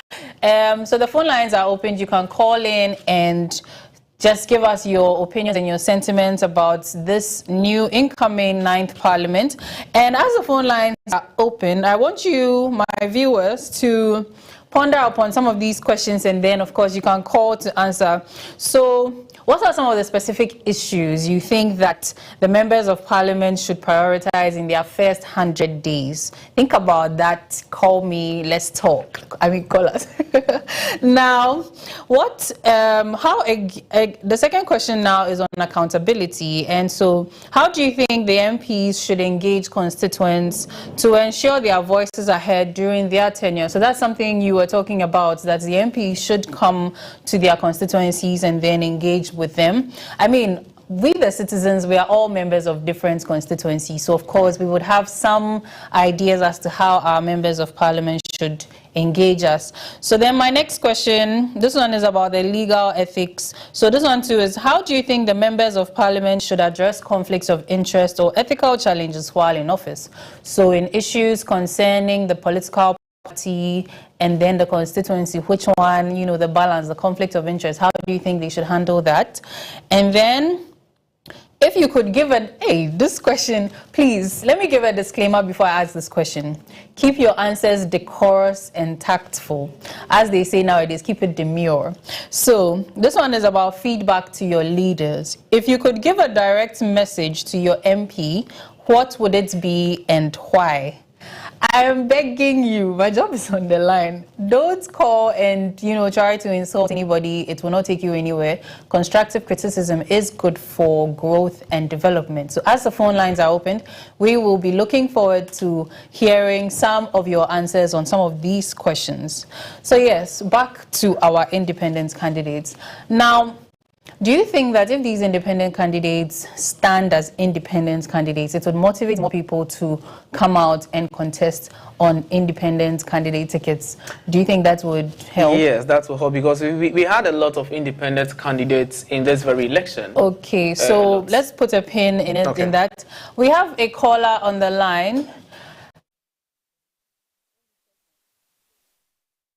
So the phone lines are open. You can call in and just give us your opinions and your sentiments about this new incoming 9th Parliament. And as the phone lines are open, I want you, my viewers, to ponder upon some of these questions, and then, of course, you can call to answer. So, what are some of the specific issues you think that the members of parliament should prioritize in their first 100 days? Think about that. Call me. Let's talk. I mean, call us. Now, the second question now is on accountability. And so, how do you think the MPs should engage constituents to ensure their voices are heard during their tenure? So that's something you were talking about, that the MPs should come to their constituencies and then engage with them. I mean, we the citizens, we are all members of different constituencies, so of course we would have some ideas as to how our members of parliament should engage us. So then my next question, this one is about the legal ethics. So this one too is, how do you think the members of parliament should address conflicts of interest or ethical challenges while in office? So in issues concerning the political party and then the constituency, which one, you know, the balance, the conflict of interest, how do you think they should handle that? And then if you could give this question, please, let me give a disclaimer before I ask this question. Keep your answers decorous and tactful. As they say nowadays, keep it demure. So this one is about feedback to your leaders. If you could give a direct message to your MP, what would it be and why? I am begging you, my job is on the line. Don't call and, you know, try to insult anybody. It will not take you anywhere. Constructive criticism is good for growth and development. So as the phone lines are opened, we will be looking forward to hearing some of your answers on some of these questions. So yes, back to our independent candidates. Now, do you think that if these independent candidates stand as independent candidates, it would motivate more people to come out and contest on independent candidate tickets? Do you think that would help? Yes, that will help, because we had a lot of independent candidates in this very election. Okay, so let's put a pin in it, in that. We have a caller on the line.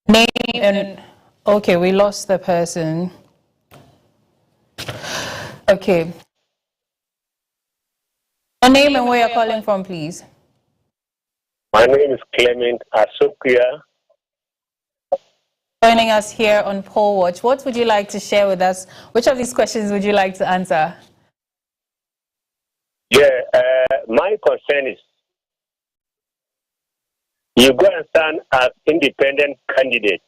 Name and... Okay, we lost the person. Okay. Your name and where you're calling from, please. My name is Clement Asukia. Joining us here on Poll Watch. What would you like to share with us? Which of these questions would you like to answer? Yeah, my concern is you go and stand as independent candidate.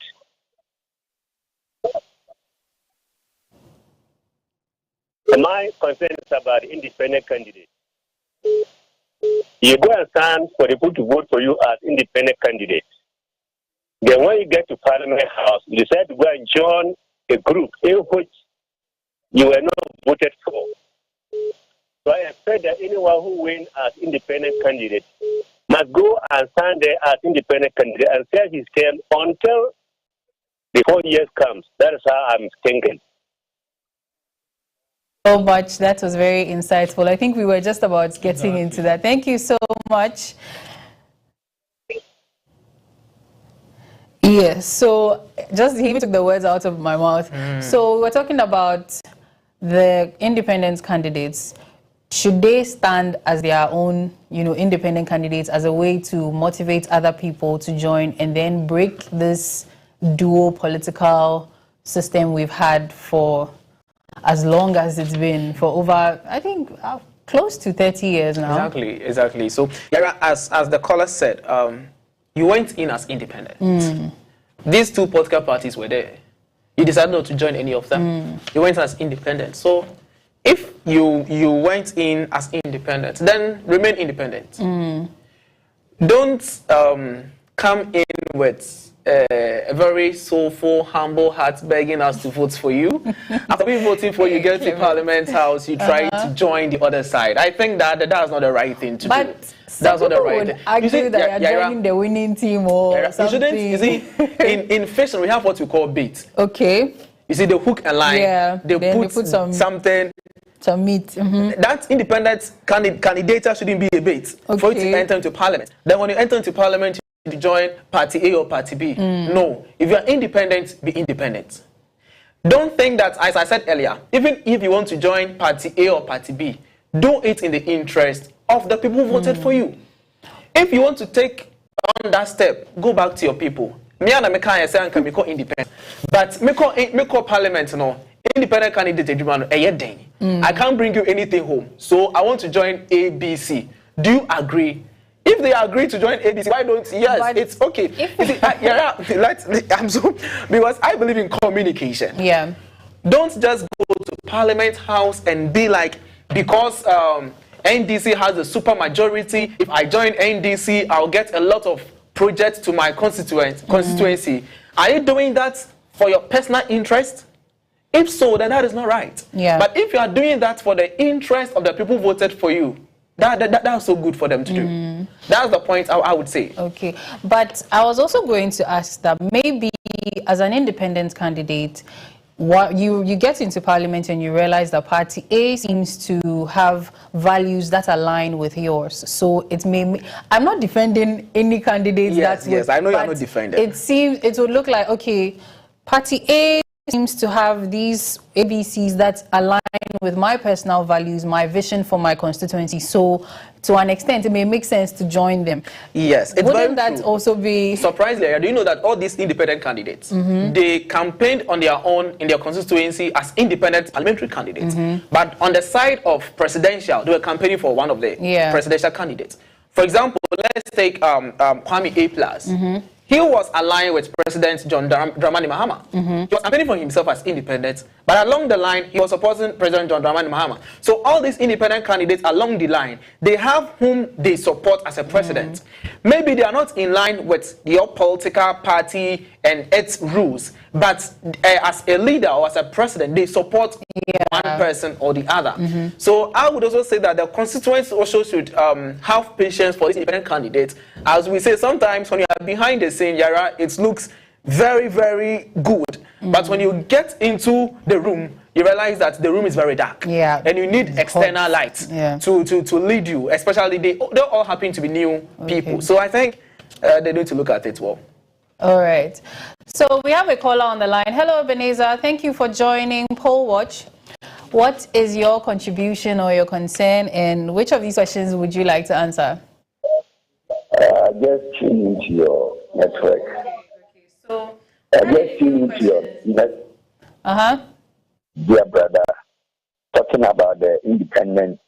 My concern is about independent candidates. You go and stand for the people to vote for you as independent candidates. Then when you get to Parliament House, you decide to go and join a group in which you were not voted for. So I expect that anyone who wins as independent candidate must go and stand there as independent candidate and serve his term until the 4 years comes. That is how I'm thinking. So much. That was very insightful. I think we were just about getting into that. Thank you so much. Yes, so just he took the words out of my mouth. So we're talking about the independent candidates. Should they stand as their own, you know, independent candidates as a way to motivate other people to join and then break this dual political system we've had for as long as it's been, for over, I think, close to 30 years now. Exactly. So, as the caller said, you went in as independent. These two political parties were there. You decided not to join any of them. You went as independent. So, if you went in as independent, then remain independent. Don't come in with a very soulful, humble heart begging us to vote for you. After we voting for you, get to Parliament House, you try to join the other side. I think that's not the right thing to do. That's not the right thing. Argue that you're joining the winning team or something. You see, in fiction, we have what we call bait. Okay. You see, the hook and line. Yeah. They put something. Some meat. That independent candidate shouldn't be a bait for you to enter into Parliament. Then when you enter into Parliament, to join Party A or Party B. No. If you're independent, be independent. Don't think that, as I said earlier, even if you want to join Party A or Party B, do it in the interest of the people who voted for you. If you want to take on that step, go back to your people Me and me can say anka me call independent. But me call parliament no. Independent candidate I can't bring you anything home. So I want to join ABC. Do you agree? If they agree to join ABC, why don't? Yes, but it's okay. Because I believe in communication. Yeah. Don't just go to Parliament House and be like, because NDC has a super majority. If I join NDC, I'll get a lot of projects to my constituency. Are you doing that for your personal interest? If so, then that is not right. Yeah. But if you are doing that for the interest of the people who voted for you, that's so good for them to do. That's the point I would say. Okay. But I was also going to ask that maybe as an independent candidate, what you get into parliament and you realize that party A seems to have values that align with yours. So it may, I'm not defending any candidates. Yes, I know you're not defending. It would look like, okay, party A seems to have these ABCs that align with my personal values, my vision for my constituency. So to an extent, it may make sense to join them. Yes, it's Wouldn't that also be... Surprisingly, do you know that all these independent candidates, they campaigned on their own in their constituency as independent parliamentary candidates. But on the side of presidential, they were campaigning for one of the presidential candidates. For example, let's take Kwame A+. He was aligned with President John Dramani Mahama. He was campaigning for himself as independent, but along the line, he was supporting President John Dramani Mahama. So all these independent candidates along the line, they have whom they support as a president. Maybe they are not in line with your political party and its rules, but as a leader or as a president, they support one person or the other. So I would also say that the constituents also should have patience for these independent candidates. As we say, sometimes when you are behind the scene, Yara, it looks very, very good. But when you get into the room, you realize that the room is very dark. And you need external lights to lead you, especially they all happen to be new people. So I think they need to look at it well. All right. So we have a caller on the line. Hello, Ebenezer. Thank you for joining Poll Watch. What is your contribution or your concern, and which of these questions would you like to answer? Just tune into your network. So, just tune into your network. Dear brother, talking about the independent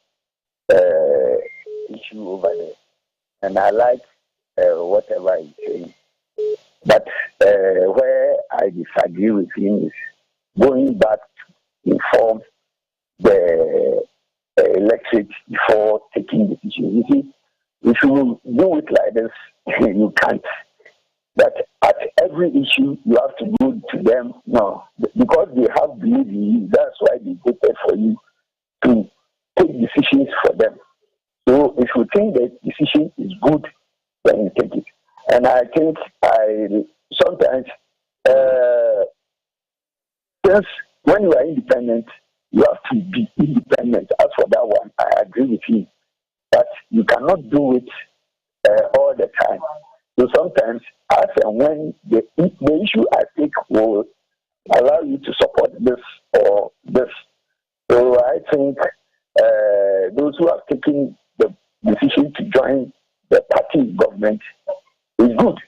issue over there. And I like whatever he's saying. But where I disagree with him is going back to inform the electorate before taking decisions. You see, if you do it like this, you can't. But at every issue, you have to go to them. No, because they have belief in you. That's why they voted for you to take decisions for them. So if you think that decision is good, then you take it. And I think sometimes, since when you are independent, you have to be independent. As for that one, I agree with you. But you cannot do it all the time. So sometimes, as and when the issue I take will allow you to support this or this. So I think those who have taken the decision to join the party government is good,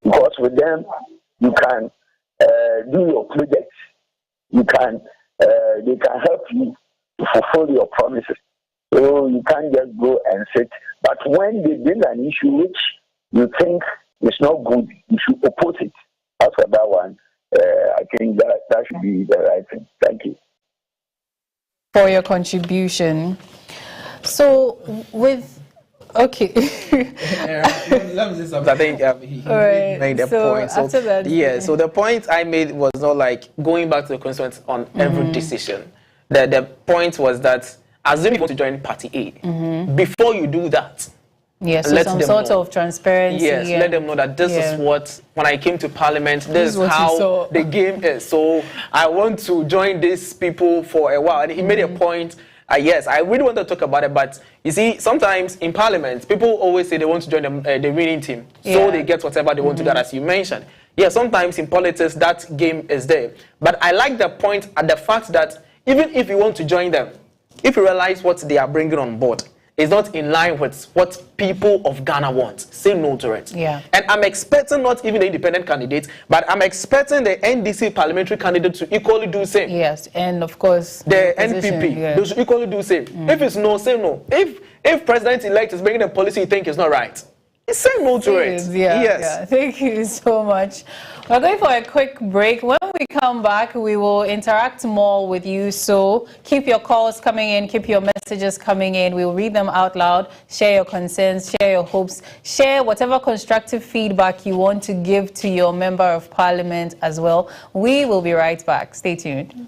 because with them you can do your projects. You can they can help you to fulfill your promises. So you can't just go and sit. But when they bring an issue which you think is not good, you should oppose it. As for that one, I think that should be the right thing. Thank you for your contribution. So with okay. Let me say something. I think he made a point. So, after that, so the point I made was not like going back to the constituents on every decision. The point was that assuming you want to join Party A, before you do that, yes, so some sort of transparency. Yes, let them know that this is what, when I came to Parliament, this is how the game is. So I want to join these people for a while. And he made a point. Yes, I really want to talk about it, but you see, sometimes in Parliament, people always say they want to join the winning team, so they get whatever they want to get, as you mentioned. Yeah, sometimes in politics, that game is there. But I like the point at the fact that even if you want to join them, if you realize what they are bringing on board, is not in line with what people of Ghana want. Say no to it. Yeah. And I'm expecting not even the independent candidate, but I'm expecting the NDC parliamentary candidate to equally do the same. Yes, and of course The opposition, NPP, yeah. they should equally do the same. If it's no, say no. If president-elect is bringing a policy you think is not right, say no to it. Yeah, Yes. yeah. Thank you so much. We're going for a quick break. When we come back, we will interact more with you. So keep your calls coming in, keep your messages coming in. We will read them out loud. Share your concerns, share your hopes, share whatever constructive feedback you want to give to your member of parliament as well. We will be right back. Stay tuned.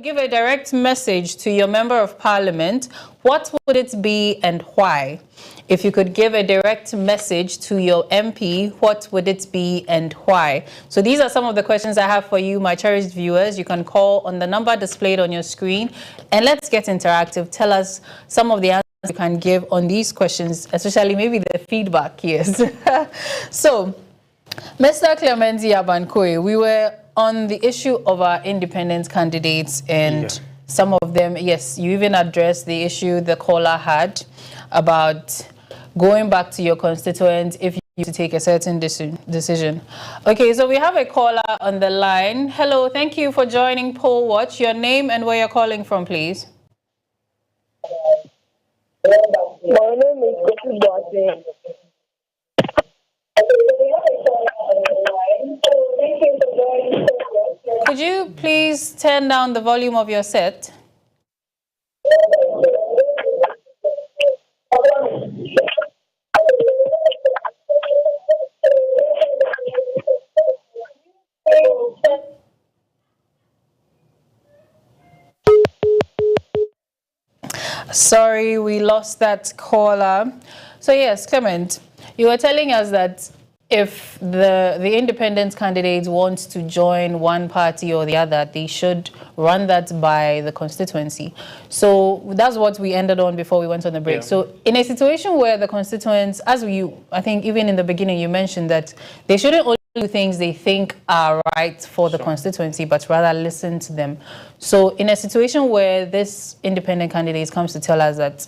Give a direct message to your member of parliament, what would it be and why? If you could give a direct message to your MP, what would it be and why? So these are some of the questions I have for you, my cherished viewers. You can call on the number displayed on your screen and let's get interactive. Tell us some of the answers you can give on these questions, especially maybe the feedback, yes. So, Mr. Clementi Abankoe, we were on the issue of our independent candidates and some of them, yes, you even addressed the issue the caller had about going back to your constituents if you need to take a certain decision. Okay, so we have a caller on the line. Hello, thank you for joining Poll Watch. Your name and where you're calling from, please. My name is Kofi Boateng. Could you please turn down the volume of your set? Sorry, we lost that caller. So yes, Clement, you were telling us that if the independent candidates want to join one party or the other, they should run that by the constituency. So that's what we ended on before we went on the break. Yeah. So in a situation where the constituents, I think even in the beginning you mentioned that they shouldn't only do things they think are right for the constituency, but rather listen to them. So in a situation where this independent candidate comes to tell us that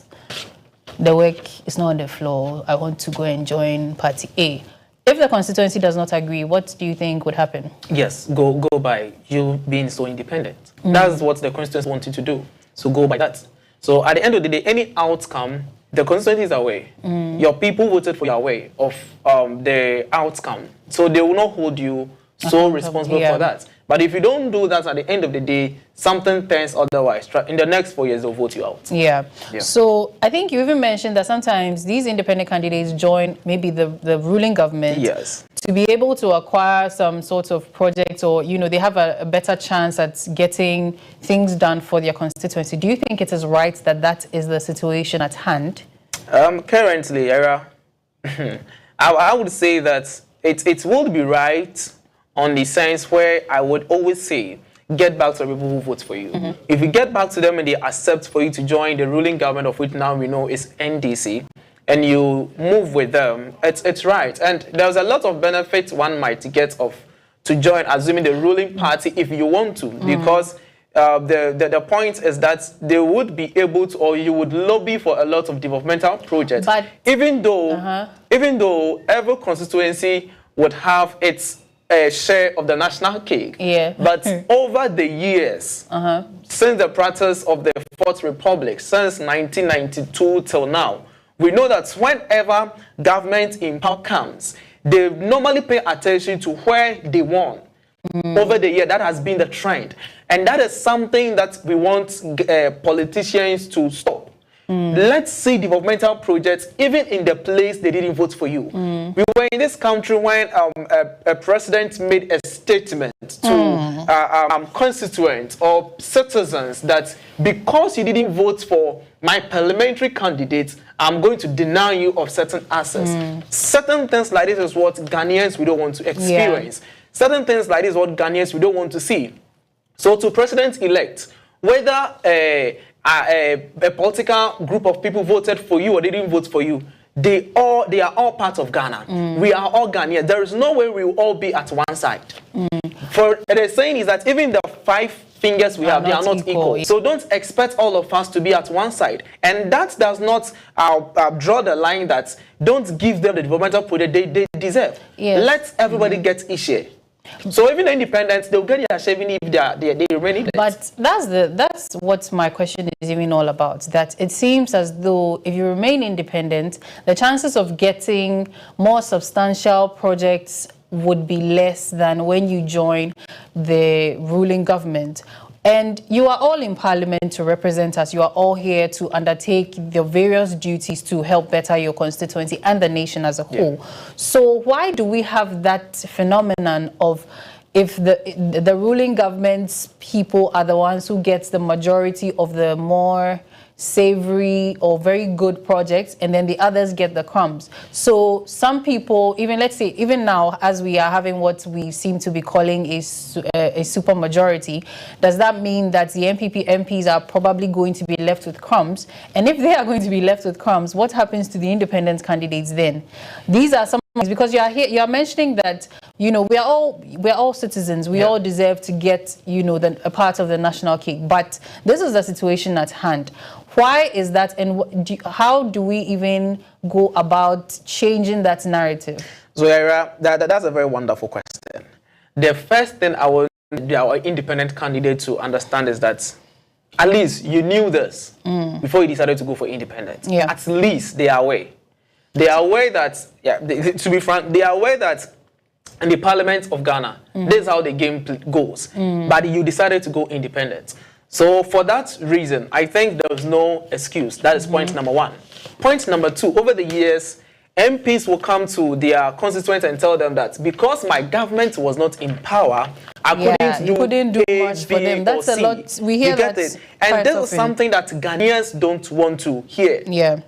the work is not on the floor, I want to go and join party A. If the constituency does not agree, what do you think would happen? Yes, go by you being so independent. That's what the constituency want you to do. So go by that. So at the end of the day, any outcome, the constituency is aware. Your people voted for your way of the outcome. So they will not hold you so responsible for that. But if you don't do that at the end of the day, something turns otherwise. In the next 4 years, they'll vote you out. Yeah. So I think you even mentioned that sometimes these independent candidates join maybe the ruling government. Yes. To be able to acquire some sort of project, or, you know, they have a better chance at getting things done for their constituency. Do you think it is right that that is the situation at hand? Currently, Era, I would say that it would be right on the sense where I would always say, get back to the people who vote for you. If you get back to them and they accept for you to join the ruling government, of which now we know is NDC, and you move with them, it's right. And there's a lot of benefits one might get to join, assuming the ruling party, if you want to, because the point is that they would be able to, or you would lobby for a lot of developmental projects. But even though every constituency would have its share of the national cake, but over the years, since the practice of the Fourth Republic, since 1992 till now, we know that whenever government in power comes, they normally pay attention to where they won. Over the year, that has been the trend. And that is something that we want politicians to stop. Let's see developmental projects even in the place they didn't vote for you. We were in this country when a president made a statement to constituents or citizens that because you didn't vote for my parliamentary candidate, I'm going to deny you of certain assets. Certain things like this is what Ghanaians we don't want to experience. Certain things like this is what Ghanaians we don't want to see. So to president-elect, whether a political group of people voted for you or they didn't vote for you, they are all part of Ghana. We are all Ghanaians. There is no way we will all be at one side. For the saying is that even the 5 fingers we have, they are not equal. So don't expect all of us to be at one side. And that does not draw the line that don't give them the developmental project they deserve. Let everybody get each share. So even the independents, they'll get their shaving if they remain in it. But that's what my question is even all about. That it seems as though if you remain independent, the chances of getting more substantial projects would be less than when you join the ruling government. And you are all in parliament to represent us. You are all here to undertake the various duties to help better your constituency and the nation as a whole. So why do we have that phenomenon of if the ruling government's people are the ones who gets the majority of the more savory or very good projects, and then the others get the crumbs. So some people, even let's say, even now, as we are having what we seem to be calling a super majority, does that mean that the NPP MPs are probably going to be left with crumbs? And if they are going to be left with crumbs, what happens to the independent candidates then? These are some, because you are here, you are mentioning that, you know, we are all citizens. We all deserve to get, you know, a part of the national cake. But this is the situation at hand. Why is that, and how do we even go about changing that narrative? So, that's a very wonderful question. The first thing I want our independent candidate to understand is that at least you knew this before you decided to go for independence. Yeah. At least they are aware. They are aware that, to be frank, they are aware that in the Parliament of Ghana, this is how the game goes. But you decided to go independent. So for that reason, I think there is no excuse. That is point number one. Point number two, over the years, MPs will come to their constituents and tell them that because my government was not in power, I couldn't do much for them. That's a lot. We hear that. And this is something that Ghanaians don't want to hear. Yeah.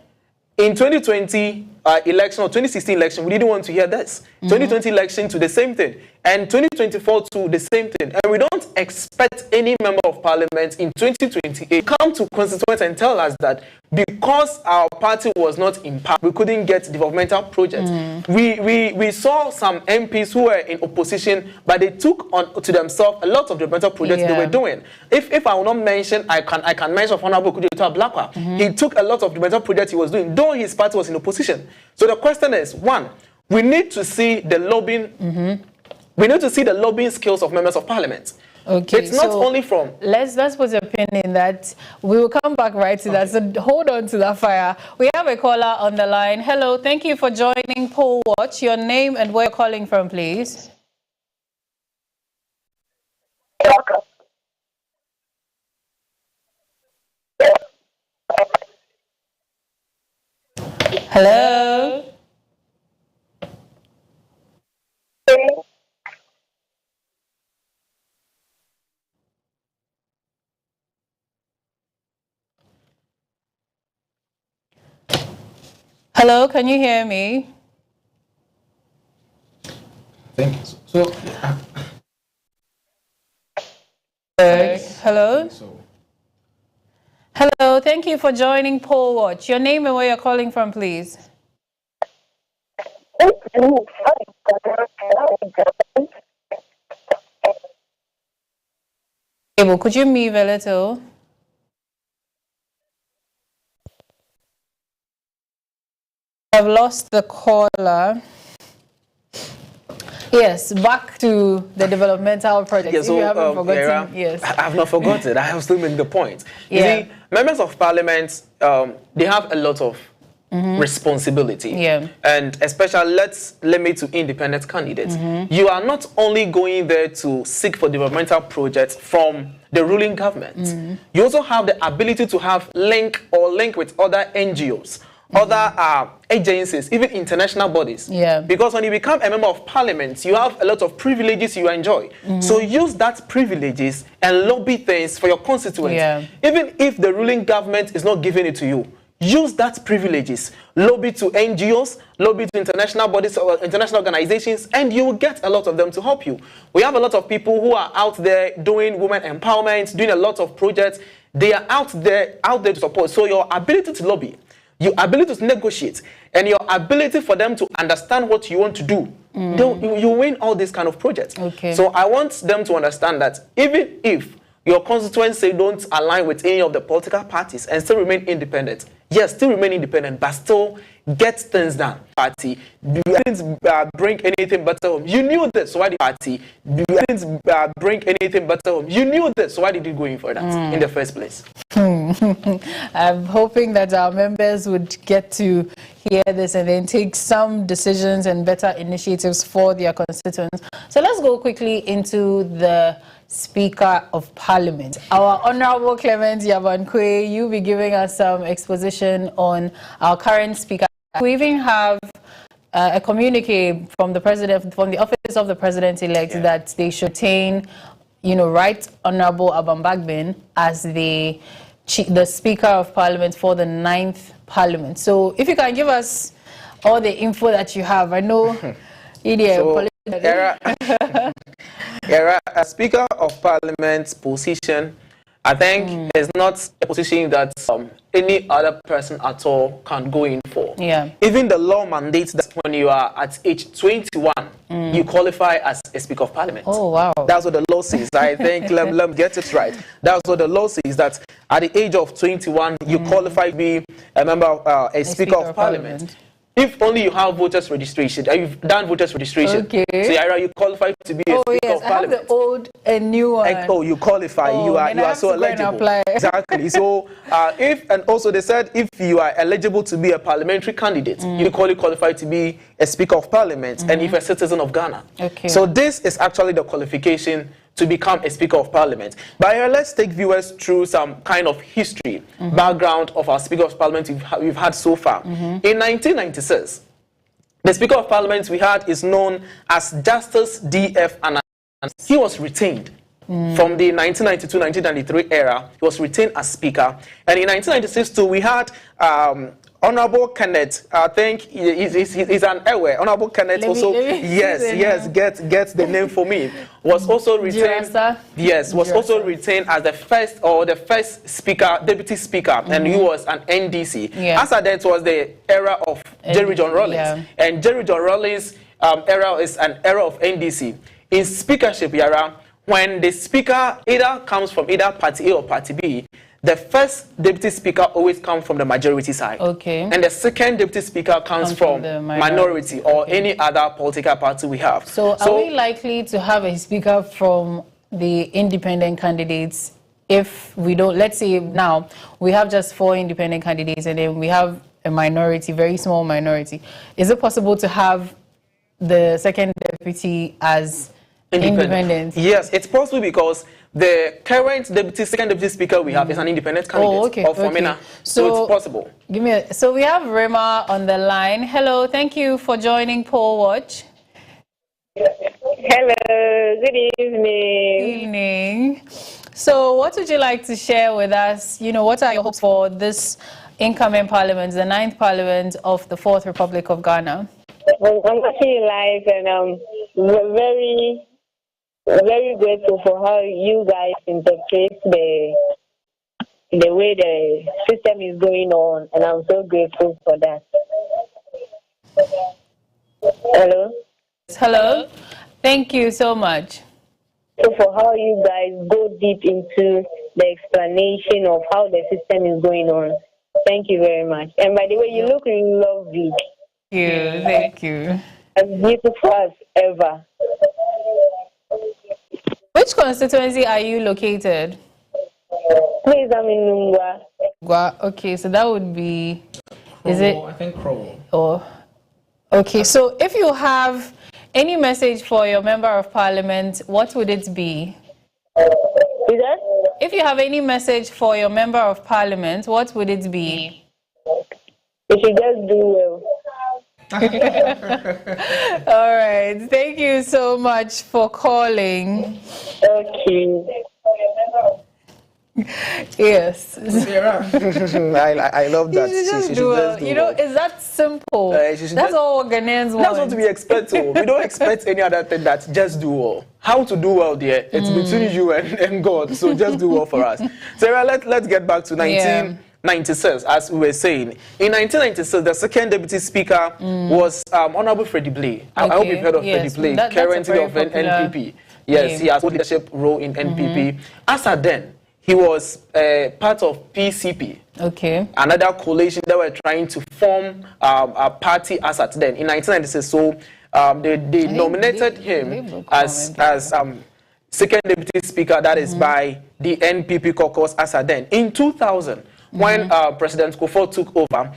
In 2020 election or 2016 election, we didn't want to hear this. 2020 election to the same thing. And 2024 to the same thing. And we don't expect any member of parliament in 2028 come to constituents and tell us that because our party was not in power, we couldn't get developmental projects. We saw some MPs who were in opposition, but they took on to themselves a lot of developmental projects they were doing. If I will not mention, I can mention Honorable Kudiata Blakwa. He took a lot of developmental projects he was doing, though his party was in opposition. So the question is, one, we need to see the lobbying. We need to see the lobbying skills of members of parliament. Okay, it's not only from. Let's put your pin in that. We will come back right to that. So hold on to that fire. We have a caller on the line. Hello, thank you for joining Poll Watch. Your name and where you're calling from, please. Hello. Hello, can you hear me? Thank you. So, hello? Hello, thank you for joining Poll Watch. Your name and where you're calling from, please. Could you move a little? I've lost the caller. Yes, back to the developmental project. Yeah, so, if you haven't forgotten, yes. I have not forgotten. I have still made the point. You see, members of parliament, they have a lot of responsibility. Yeah. And especially, let's limit to independent candidates. You are not only going there to seek for developmental projects from the ruling government. You also have the ability to have link with other NGOs, other agencies, even international bodies. Yeah. Because when you become a member of parliament, you have a lot of privileges you enjoy. So use that privileges and lobby things for your constituents. Yeah. Even if the ruling government is not giving it to you, use that privileges. Lobby to NGOs, lobby to international bodies or international organizations, and you will get a lot of them to help you. We have a lot of people who are out there doing women empowerment, doing a lot of projects. They are out there to support. So your ability to lobby, your ability to negotiate, and your ability for them to understand what you want to do, you win all these kind of projects. Okay. So I want them to understand that even if your constituents say don't align with any of the political parties and still remain independent, yes, still remain independent, but still get things done. Party didn't bring anything but home. You knew this, so why did party didn't bring anything but home? You knew this, so why did you go in for that in the first place? I'm hoping that our members would get to hear this and then take some decisions and better initiatives for their constituents. So let's go quickly into the Speaker of Parliament. Our Honorable Clement Yabankwe, you'll be giving us some exposition on our current Speaker. We even have a communique from the president, from the office of the president-elect, that they should retain, Right Honorable Alban Bagbin as the Speaker of Parliament for the 9th Parliament. So if you can give us all the info that you have, I know, Speaker of Parliament's position, I think, is not a position that any other person at all can go in for. Yeah. Even the law mandates that when you are at age 21, you qualify as a Speaker of Parliament. Oh, wow. That's what the law says. I think, let me get it right. That's what the law says, that at the age of 21, you qualify to be a member, a Speaker of Parliament. If only you have voters registration, you've done voters registration. Okay. So you qualify to be a Speaker of Parliament. I have the old and new one. You qualify. You are so eligible. Exactly. So and also they said if you are eligible to be a parliamentary candidate, you qualify to be a Speaker of Parliament, and if a citizen of Ghana. Okay. So this is actually the qualification to become a Speaker of Parliament. But here, let's take viewers through some kind of history, background of our Speaker of Parliament we've had so far. In 1996, the Speaker of Parliament we had is known as Justice D.F. Annan. He was retained. From the 1992-1993 era, he was retained as Speaker. And in 1996 too, we had Honorable Kenneth, I think he's an Ewe. Honorable Kenneth gets the name for me. Was also retained. Also retained as the first speaker, deputy speaker, and he was an NDC. After that was the era of Jerry John Rawlings, and Jerry John Rawlings' era is an era of NDC. In speakership era, when the speaker either comes from either party A or party B, the first deputy speaker always comes from the majority side. Okay. And the second deputy speaker comes from the minority or any other political party we have. So are we likely to have a speaker from the independent candidates if we don't, let's say now we have just 4 independent candidates and then we have a minority, very small minority. Is it possible to have the second deputy as independent? Yes, it's possible because the current second deputy speaker we have is an independent candidate of Formina. So it's possible. So we have Rema on the line. Hello, thank you for joining Poll Watch. Hello, good evening. Good evening. So what would you like to share with us? What are your hopes for this incoming parliament, the 9th parliament of the 4th Republic of Ghana? I'm watching you live and I'm very grateful for how you guys interpret the way the system is going on, and I'm so grateful for that. Hello? Hello. Thank you so much. So for how you guys go deep into the explanation of how the system is going on. Thank you very much. And by the way, you look really lovely. Thank you. As beautiful as ever. Which constituency are you located? Please, I'm in Nungwa. Okay, so that would be... I think Crowell. Oh, okay. So if you have any message for your member of parliament, what would it be? Is that? If you have any message for your member of parliament, what would it be? You should just do well. All right. Thank you so much for calling. Okay. Yes. I love that. She should do it's that simple. That's all Ghanaians want. That's what we expect. We don't expect any other thing that just do well. How to do well there? It's between you and God. So just do well for us. Sarah, let's get back to 1996, as we were saying. In 1996, the second deputy speaker was Honorable Freddie Blay. I hope you've heard of Freddie Blay, currently of NPP. Yes, he has a leadership role in NPP. As at then, he was part of PCP. Okay. Another coalition that were trying to form a party as at then in 1996. So they nominated him as second deputy speaker. That is by the NPP caucus as at then. In 2000, when President Kufuor took over,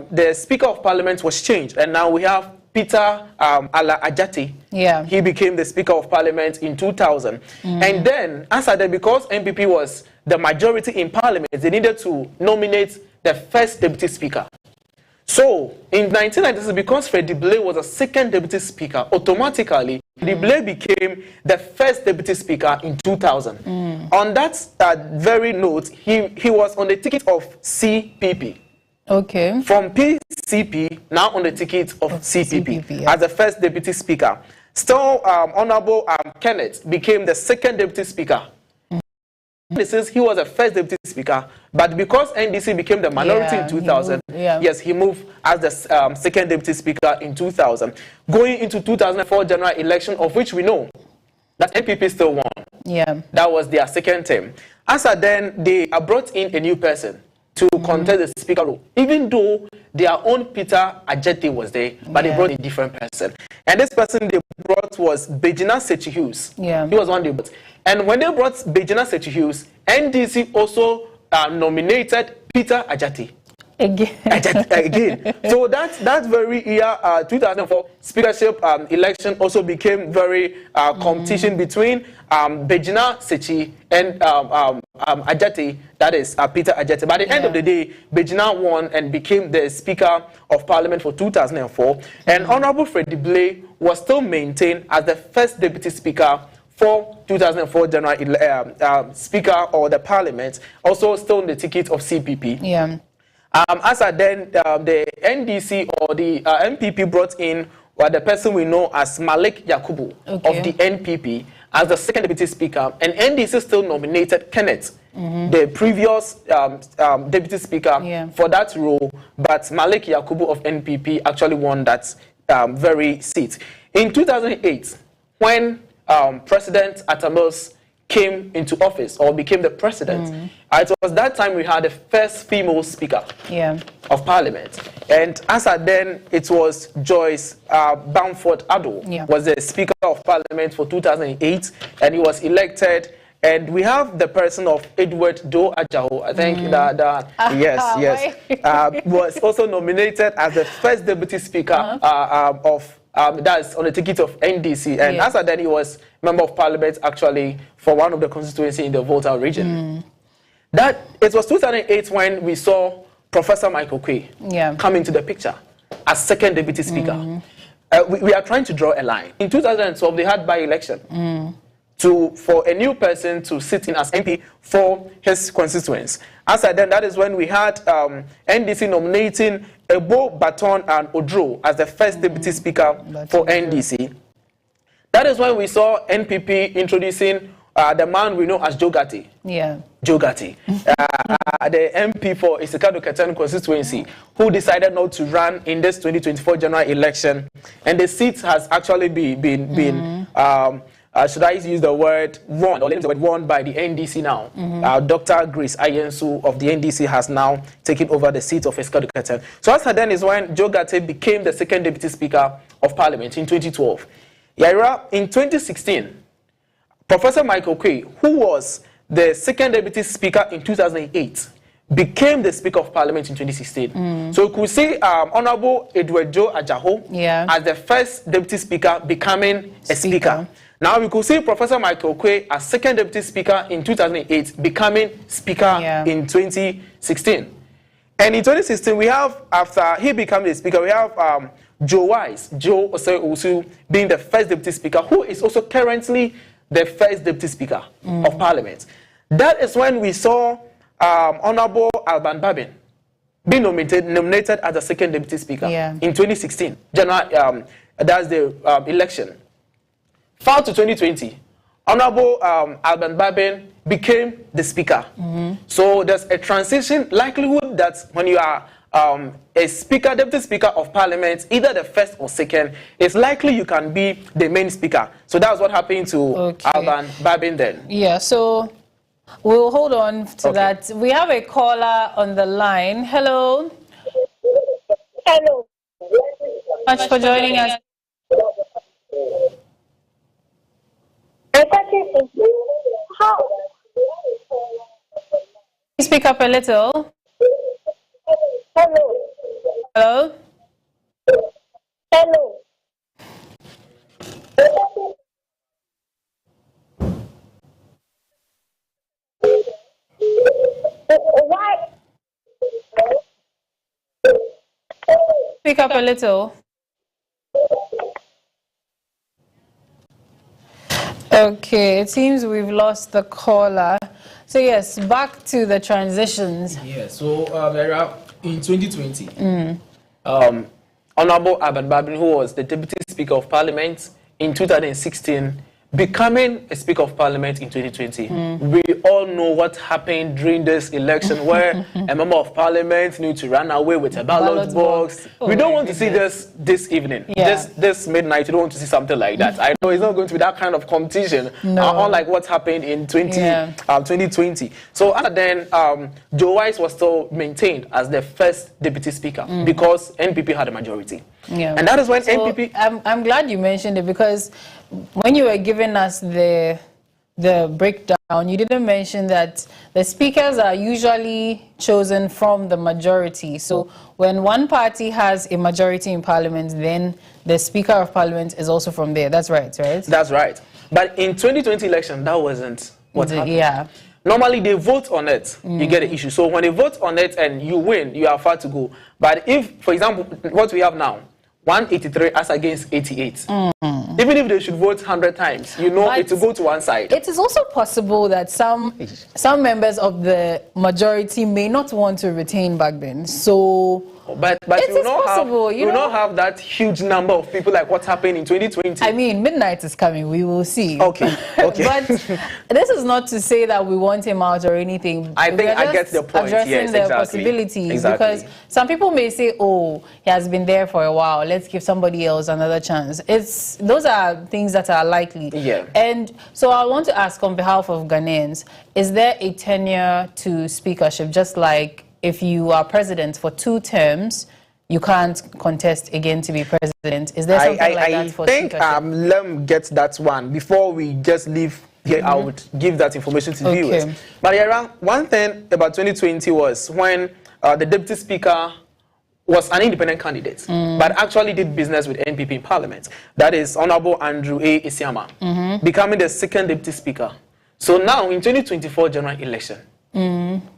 the Speaker of Parliament was changed, and now we have Peter Ala Ajati. Yeah. He became the Speaker of Parliament in 2000. And then, as I said, because NPP was the majority in Parliament, they needed to nominate the first Deputy Speaker. So, in 1996, because Freddie Blayne was a second deputy speaker, automatically, Freddie Blayne became the first deputy speaker in 2000. On that very note, he was on the ticket of CPP. Okay. From PCP, now on the ticket of CPP as the first deputy speaker. Still, Honorable Kenneth became the second deputy speaker. This is he was the first deputy speaker, but because NDC became the minority in 2000, yes, he moved as the second deputy speaker in 2000. Going into 2004 general election, of which we know that NPP still won. Yeah, that was their second term. As then, they brought in a new person to contest the speaker role, even though their own Peter Ajete was there, but they brought a different person. And this person they brought was Bejina Sechi Hughes. Yeah. He was one they brought. And when they brought Bejina Sechi Hughes, NDC also nominated Peter Ajete. Again. So that very year, 2004 speakership election also became very competition between Bejina Sechi and Ajete, that is Peter Ajete. By the end of the day, Bejina won and became the Speaker of Parliament for 2004. And Honorable Freddie Blayne was still maintained as the first Deputy Speaker for 2004 General Speaker or the Parliament, also still on the ticket of CPP. Yeah. Then the NDC or the NPP brought in the person we know as Malik Yakubu of the NPP as the second deputy speaker, and NDC still nominated Kenneth, the previous deputy speaker for that role, but Malik Yakubu of NPP actually won that very seat. In 2008, when President Atta Mills came into office or became the president, it was that time we had the first female speaker of Parliament. And as at then, it was Joyce Bamford Addo was the Speaker of Parliament for 2008, and he was elected. And we have the person of Edward Doe Ajaho, I think was also nominated as the first deputy speaker of that's on the ticket of NDC, and as then he was member of Parliament actually for one of the constituency in the Volta region. That it was 2008 when we saw Professor Michael Quay come into the picture as second deputy speaker. We are trying to draw a line. In 2012, they had by-election for a new person to sit in as MP for his constituents. As then, that is when we had NDC nominating Ebo Baton and Odro as the first deputy speaker for NDC. That is when we saw NPP introducing the man we know as Joe Gatti. Joe Gatti, the MP for Isikado Ketan constituency, who decided not to run in this 2024 general election, and the seat has actually been should I use the word won, or let me use the word won by the NDC now. Dr. Grace Ayensu of the NDC has now taken over the seat of Isikado Ketan. So as then is when Joe Gatti became the second deputy speaker of Parliament in 2012. In 2016, Professor Michael Quay, who was the second deputy speaker in 2008, became the Speaker of Parliament in 2016. So you could see Honorable Edward Joe Ajaho as the first deputy speaker becoming a speaker. Now we could see Professor Michael Quay as second deputy speaker in 2008 becoming speaker in 2016. And in 2016 we have, after he became the speaker, we have Joe Wise, Joe Osei-Osu being the first deputy speaker, who is also currently the first deputy speaker of Parliament. That is when we saw Honorable Alban Babin being nominated as the second deputy speaker in 2016. General, that's the election. Far to 2020, Honorable Alban Babin became the speaker. So there's a transition likelihood that when you are a speaker, deputy speaker of Parliament, either the first or second, it's likely you can be the main speaker. So that's what happened to Alban Babin then. Yeah, so we'll hold on to that. We have a caller on the line. Hello. Hello. Thank you for joining us. Speak up a little. Hello. Hello. Hello. Why? speak up a little? Okay, it seems we've lost the caller. So yes, back to the transitions. Yeah, so in 2020, Honorable Aban Babin, who was the Deputy Speaker of Parliament in 2016, becoming a Speaker of Parliament in 2020. We all know what happened during this election where a member of Parliament knew to run away with a ballot box. We don't want to see this evening, this midnight. You don't want to see something like that. I know it's not going to be that kind of competition, unlike what happened in 2020. So other than Joe Wise was still maintained as the first Deputy Speaker because NPP had a majority. And that is when NPP... I'm glad you mentioned it, because when you were giving us the breakdown, you didn't mention that the speakers are usually chosen from the majority. So when one party has a majority in Parliament, then the Speaker of Parliament is also from there. That's right, right? That's right. But in 2020 election, that wasn't what happened. Yeah. Normally, they vote on it, you get an issue. So when they vote on it and you win, you are far to go. But if, for example, what we have now, 183 as against 88. Even if they should vote 100 times, you know, it will go to one side. It is also possible that some members of the majority may not want to retain back then. So... But you will not have that huge number of people like what happened in 2020. I mean, midnight is coming. We will see. Okay. But this is not to say that we want him out or anything. I think I get the point. Addressing the possibilities. Because some people may say, oh, he has been there for a while. Let's give somebody else another chance. Those are things that are likely. Yeah. And so I want to ask on behalf of Ghanaians, is there a tenure to speakership, just like if you are president for 2 terms, you can't contest again to be president? Is there something like that for speakership? I think let me get that one before we just leave here. I would give that information to viewers. But one thing about 2020 was when the deputy speaker was an independent candidate, but actually did business with NPP in Parliament. That is Honorable Andrew A. Isiama, becoming the second deputy speaker. So now in 2024 general election,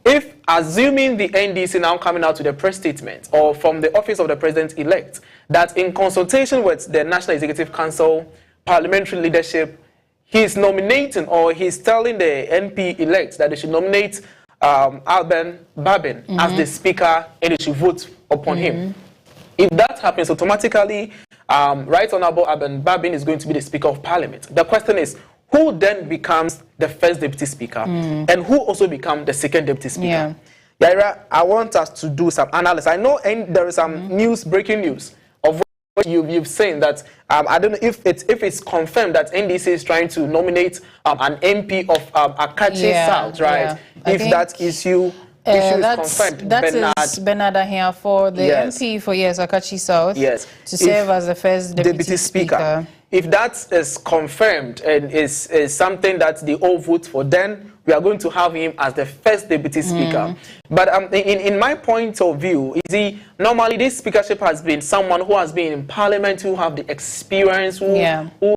if, assuming the NDC now coming out to the press statement or from the office of the president-elect, that in consultation with the National Executive Council, parliamentary leadership, he's nominating or he's telling the NP-elect that they should nominate Aban Babin as the speaker and they should vote upon him. If that happens, automatically, Right Honorable Aban Babin is going to be the Speaker of Parliament. The question is, who then becomes the first deputy speaker and who also becomes the second deputy speaker? Yaira, I want us to do some analysis. I know there is some breaking news of what you've seen that I don't know if it's confirmed that NDC is trying to nominate an MP of Akachi South, right? If that issue is confirmed, that is Bernard Ahia for the MP for Akachi South to serve as the first deputy speaker. If that is confirmed and is something that they all vote for, then we are going to have him as the first deputy speaker. But in my point of view, normally this speakership has been someone who has been in Parliament, who have the experience, who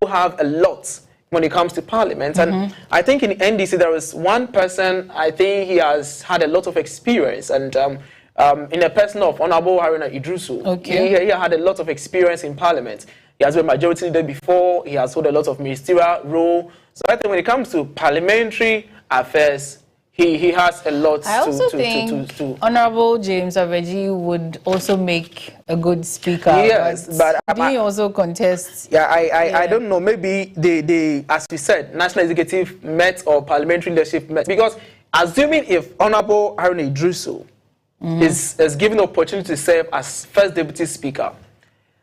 have a lot when it comes to Parliament. And I think in NDC there is one person, I think he has had a lot of experience, and in the person of Honorable Haruna Idrusu, he had a lot of experience in Parliament. He has been majority leader before. He has held a lot of ministerial role. So I think when it comes to parliamentary affairs, he has a lot I also think Honorable James Aveji would also make a good speaker. Yes, but he also contests. I don't know. Maybe they, as we said, National Executive met or parliamentary leadership met. Because assuming if Honorable Haruna Idrusu is given the opportunity to serve as first deputy speaker,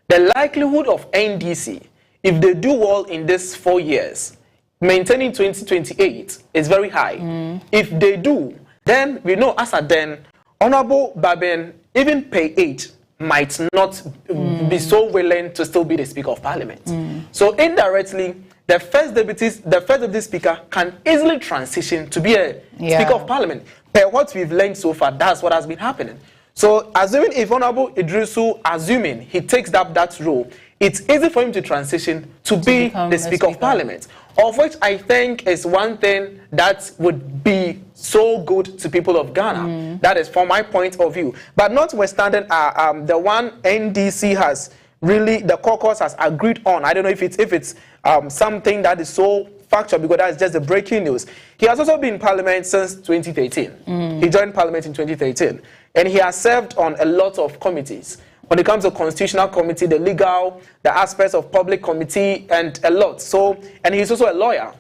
the likelihood of NDC, if they do well in these 4 years, maintaining 2028 is very high. If they do, then we know as a then, Honorable Babin, even per age, might not be so willing to still be the Speaker of Parliament. So indirectly, the first deputy speaker can easily transition to be a Speaker of Parliament. Per what we've learned so far, that's what has been happening. So, assuming if Honorable Idrusu, assuming he takes up that role, it's easy for him to transition to be the Speaker of Parliament. of which I think is one thing that would be so good to people of Ghana. That is from my point of view. But notwithstanding, the one NDC has really, the caucus has agreed on. I don't know if it's something that is so factual, because that's just the breaking news. He has also been in Parliament since 2013. He joined Parliament in 2013, and he has served on a lot of committees. When it comes to Constitutional Committee, the legal, the aspects of Public Committee, and a lot. So, and he's also a lawyer.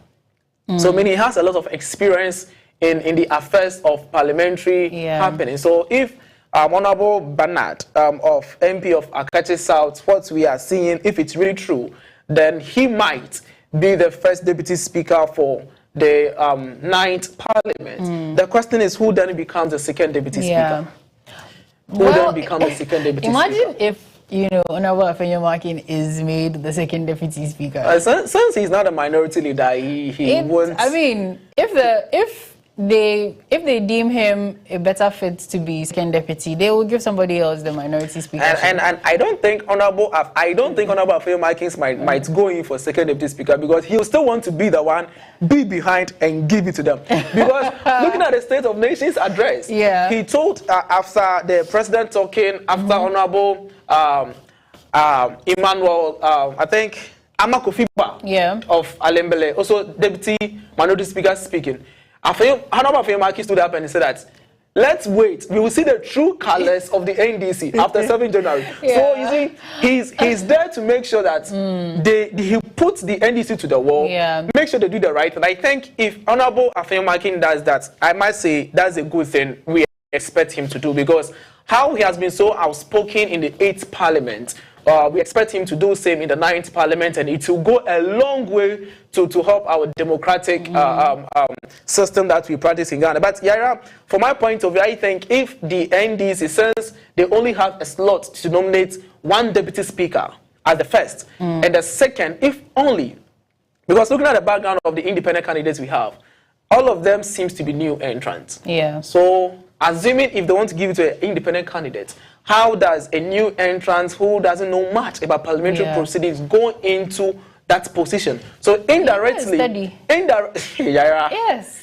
So, I mean, he has a lot of experience in the affairs of parliamentary happening. So, if Honorable Bernard of MP of Akache South, what we are seeing, if it's really true, then he might be the first deputy speaker for the 9th Parliament. The question is, who then becomes the second deputy speaker? Who then becomes the second deputy imagine speaker? if, you know, Honorable Afenyomakin is made the second deputy speaker. Since he's not a minority leader, he won't. I mean, if they deem him a better fit to be second deputy, they will give somebody else the minority speaker. And I don't think Honorable Afenyomakin might go in for second deputy speaker, because he'll still want to be the one, be behind and give it to them. Because looking at the State of Nations address, he told after the president talking, after Honorable Emmanuel, I think Amakofiba of Alembele, also deputy minority speaker speaking. Honorable Afenyomakin stood up and said that, let's wait. We will see the true colors of the NDC after 7th January. So you see, he's there to make sure that he puts the NDC to the wall. Make sure they do the right thing. I think if Honorable Afenyomakin does that, I might say that's a good thing we expect him to do, because how he has been so outspoken in the 8th Parliament, we expect him to do the same in the 9th Parliament, and it will go a long way to help our democratic system that we practice in Ghana. But Yara, from my point of view, I think if the NDC, since they only have a slot to nominate one deputy speaker as the first, and the second, if only, because looking at the background of the independent candidates we have, all of them seems to be new entrants. So assuming if they want to give it to an independent candidate, how does a new entrant who doesn't know much about parliamentary proceedings go into that position? So indirectly,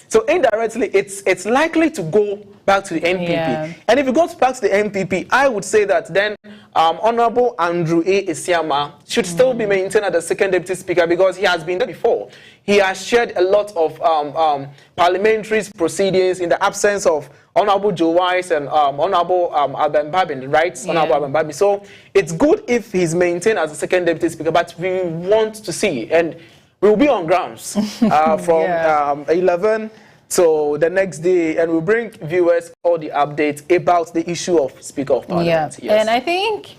so indirectly, it's likely to go back to the NPP. And if it goes back to the NPP, I would say that then Honorable Andrew A. Isiama should still be maintained as the second deputy speaker, because he has been there before. He has shared a lot of parliamentary proceedings in the absence of Honorable Joe Wise and Honorable Alban Babin, right? Honorable Alban Babin. So it's good if he's maintained as the second deputy speaker, but we want to see, and we will be on grounds from 11 to the next day, and we'll bring viewers all the updates about the issue of Speaker of Parliament. And I think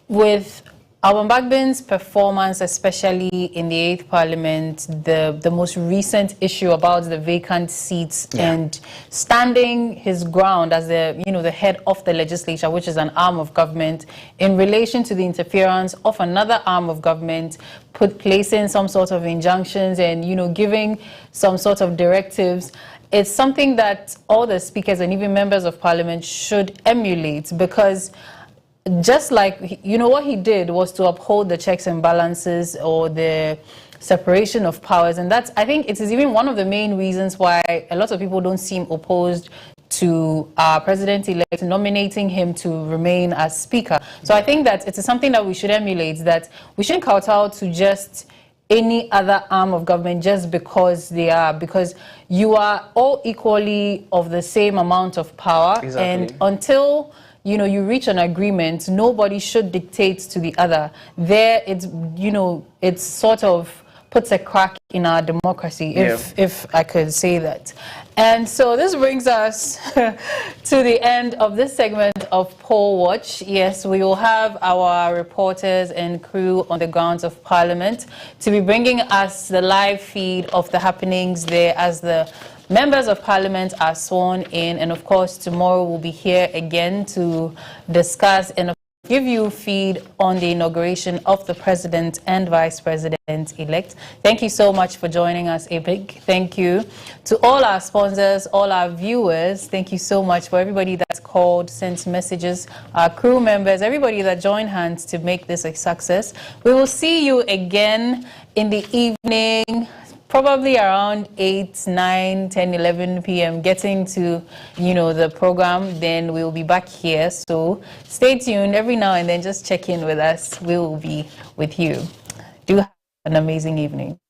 with Alban Bagbin's performance, especially in the 8th Parliament, the most recent issue about the vacant seats and standing his ground as the head of the legislature, which is an arm of government, in relation to the interference of another arm of government, placing some sort of injunctions and giving some sort of directives. It's something that all the speakers and even members of parliament should emulate, because just like, what he did was to uphold the checks and balances, or the separation of powers. And that's, I think it is even one of the main reasons why a lot of people don't seem opposed to our president-elect nominating him to remain as speaker. So I think that it is something that we should emulate, that we shouldn't kowtow to just any other arm of government just because because you are all equally of the same amount of power. And until you reach an agreement, nobody should dictate to the other. There, it's sort of puts a crack in our democracy, if I could say that. And so this brings us to the end of this segment of Poll Watch. Yes, we will have our reporters and crew on the grounds of Parliament to be bringing us the live feed of the happenings there as the members of Parliament are sworn in. And of course, tomorrow we'll be here again to discuss and give you feed on the inauguration of the President and Vice President-elect. Thank you so much for joining us, a big thank you to all our sponsors, all our viewers. Thank you so much for everybody that's called, sent messages, our crew members, everybody that joined hands to make this a success. We will see you again in the evening, probably around 8, 9, 10, 11 p.m. getting to, the program, then we'll be back here. So stay tuned every now and then. Just check in with us. We will be with you. Do have an amazing evening.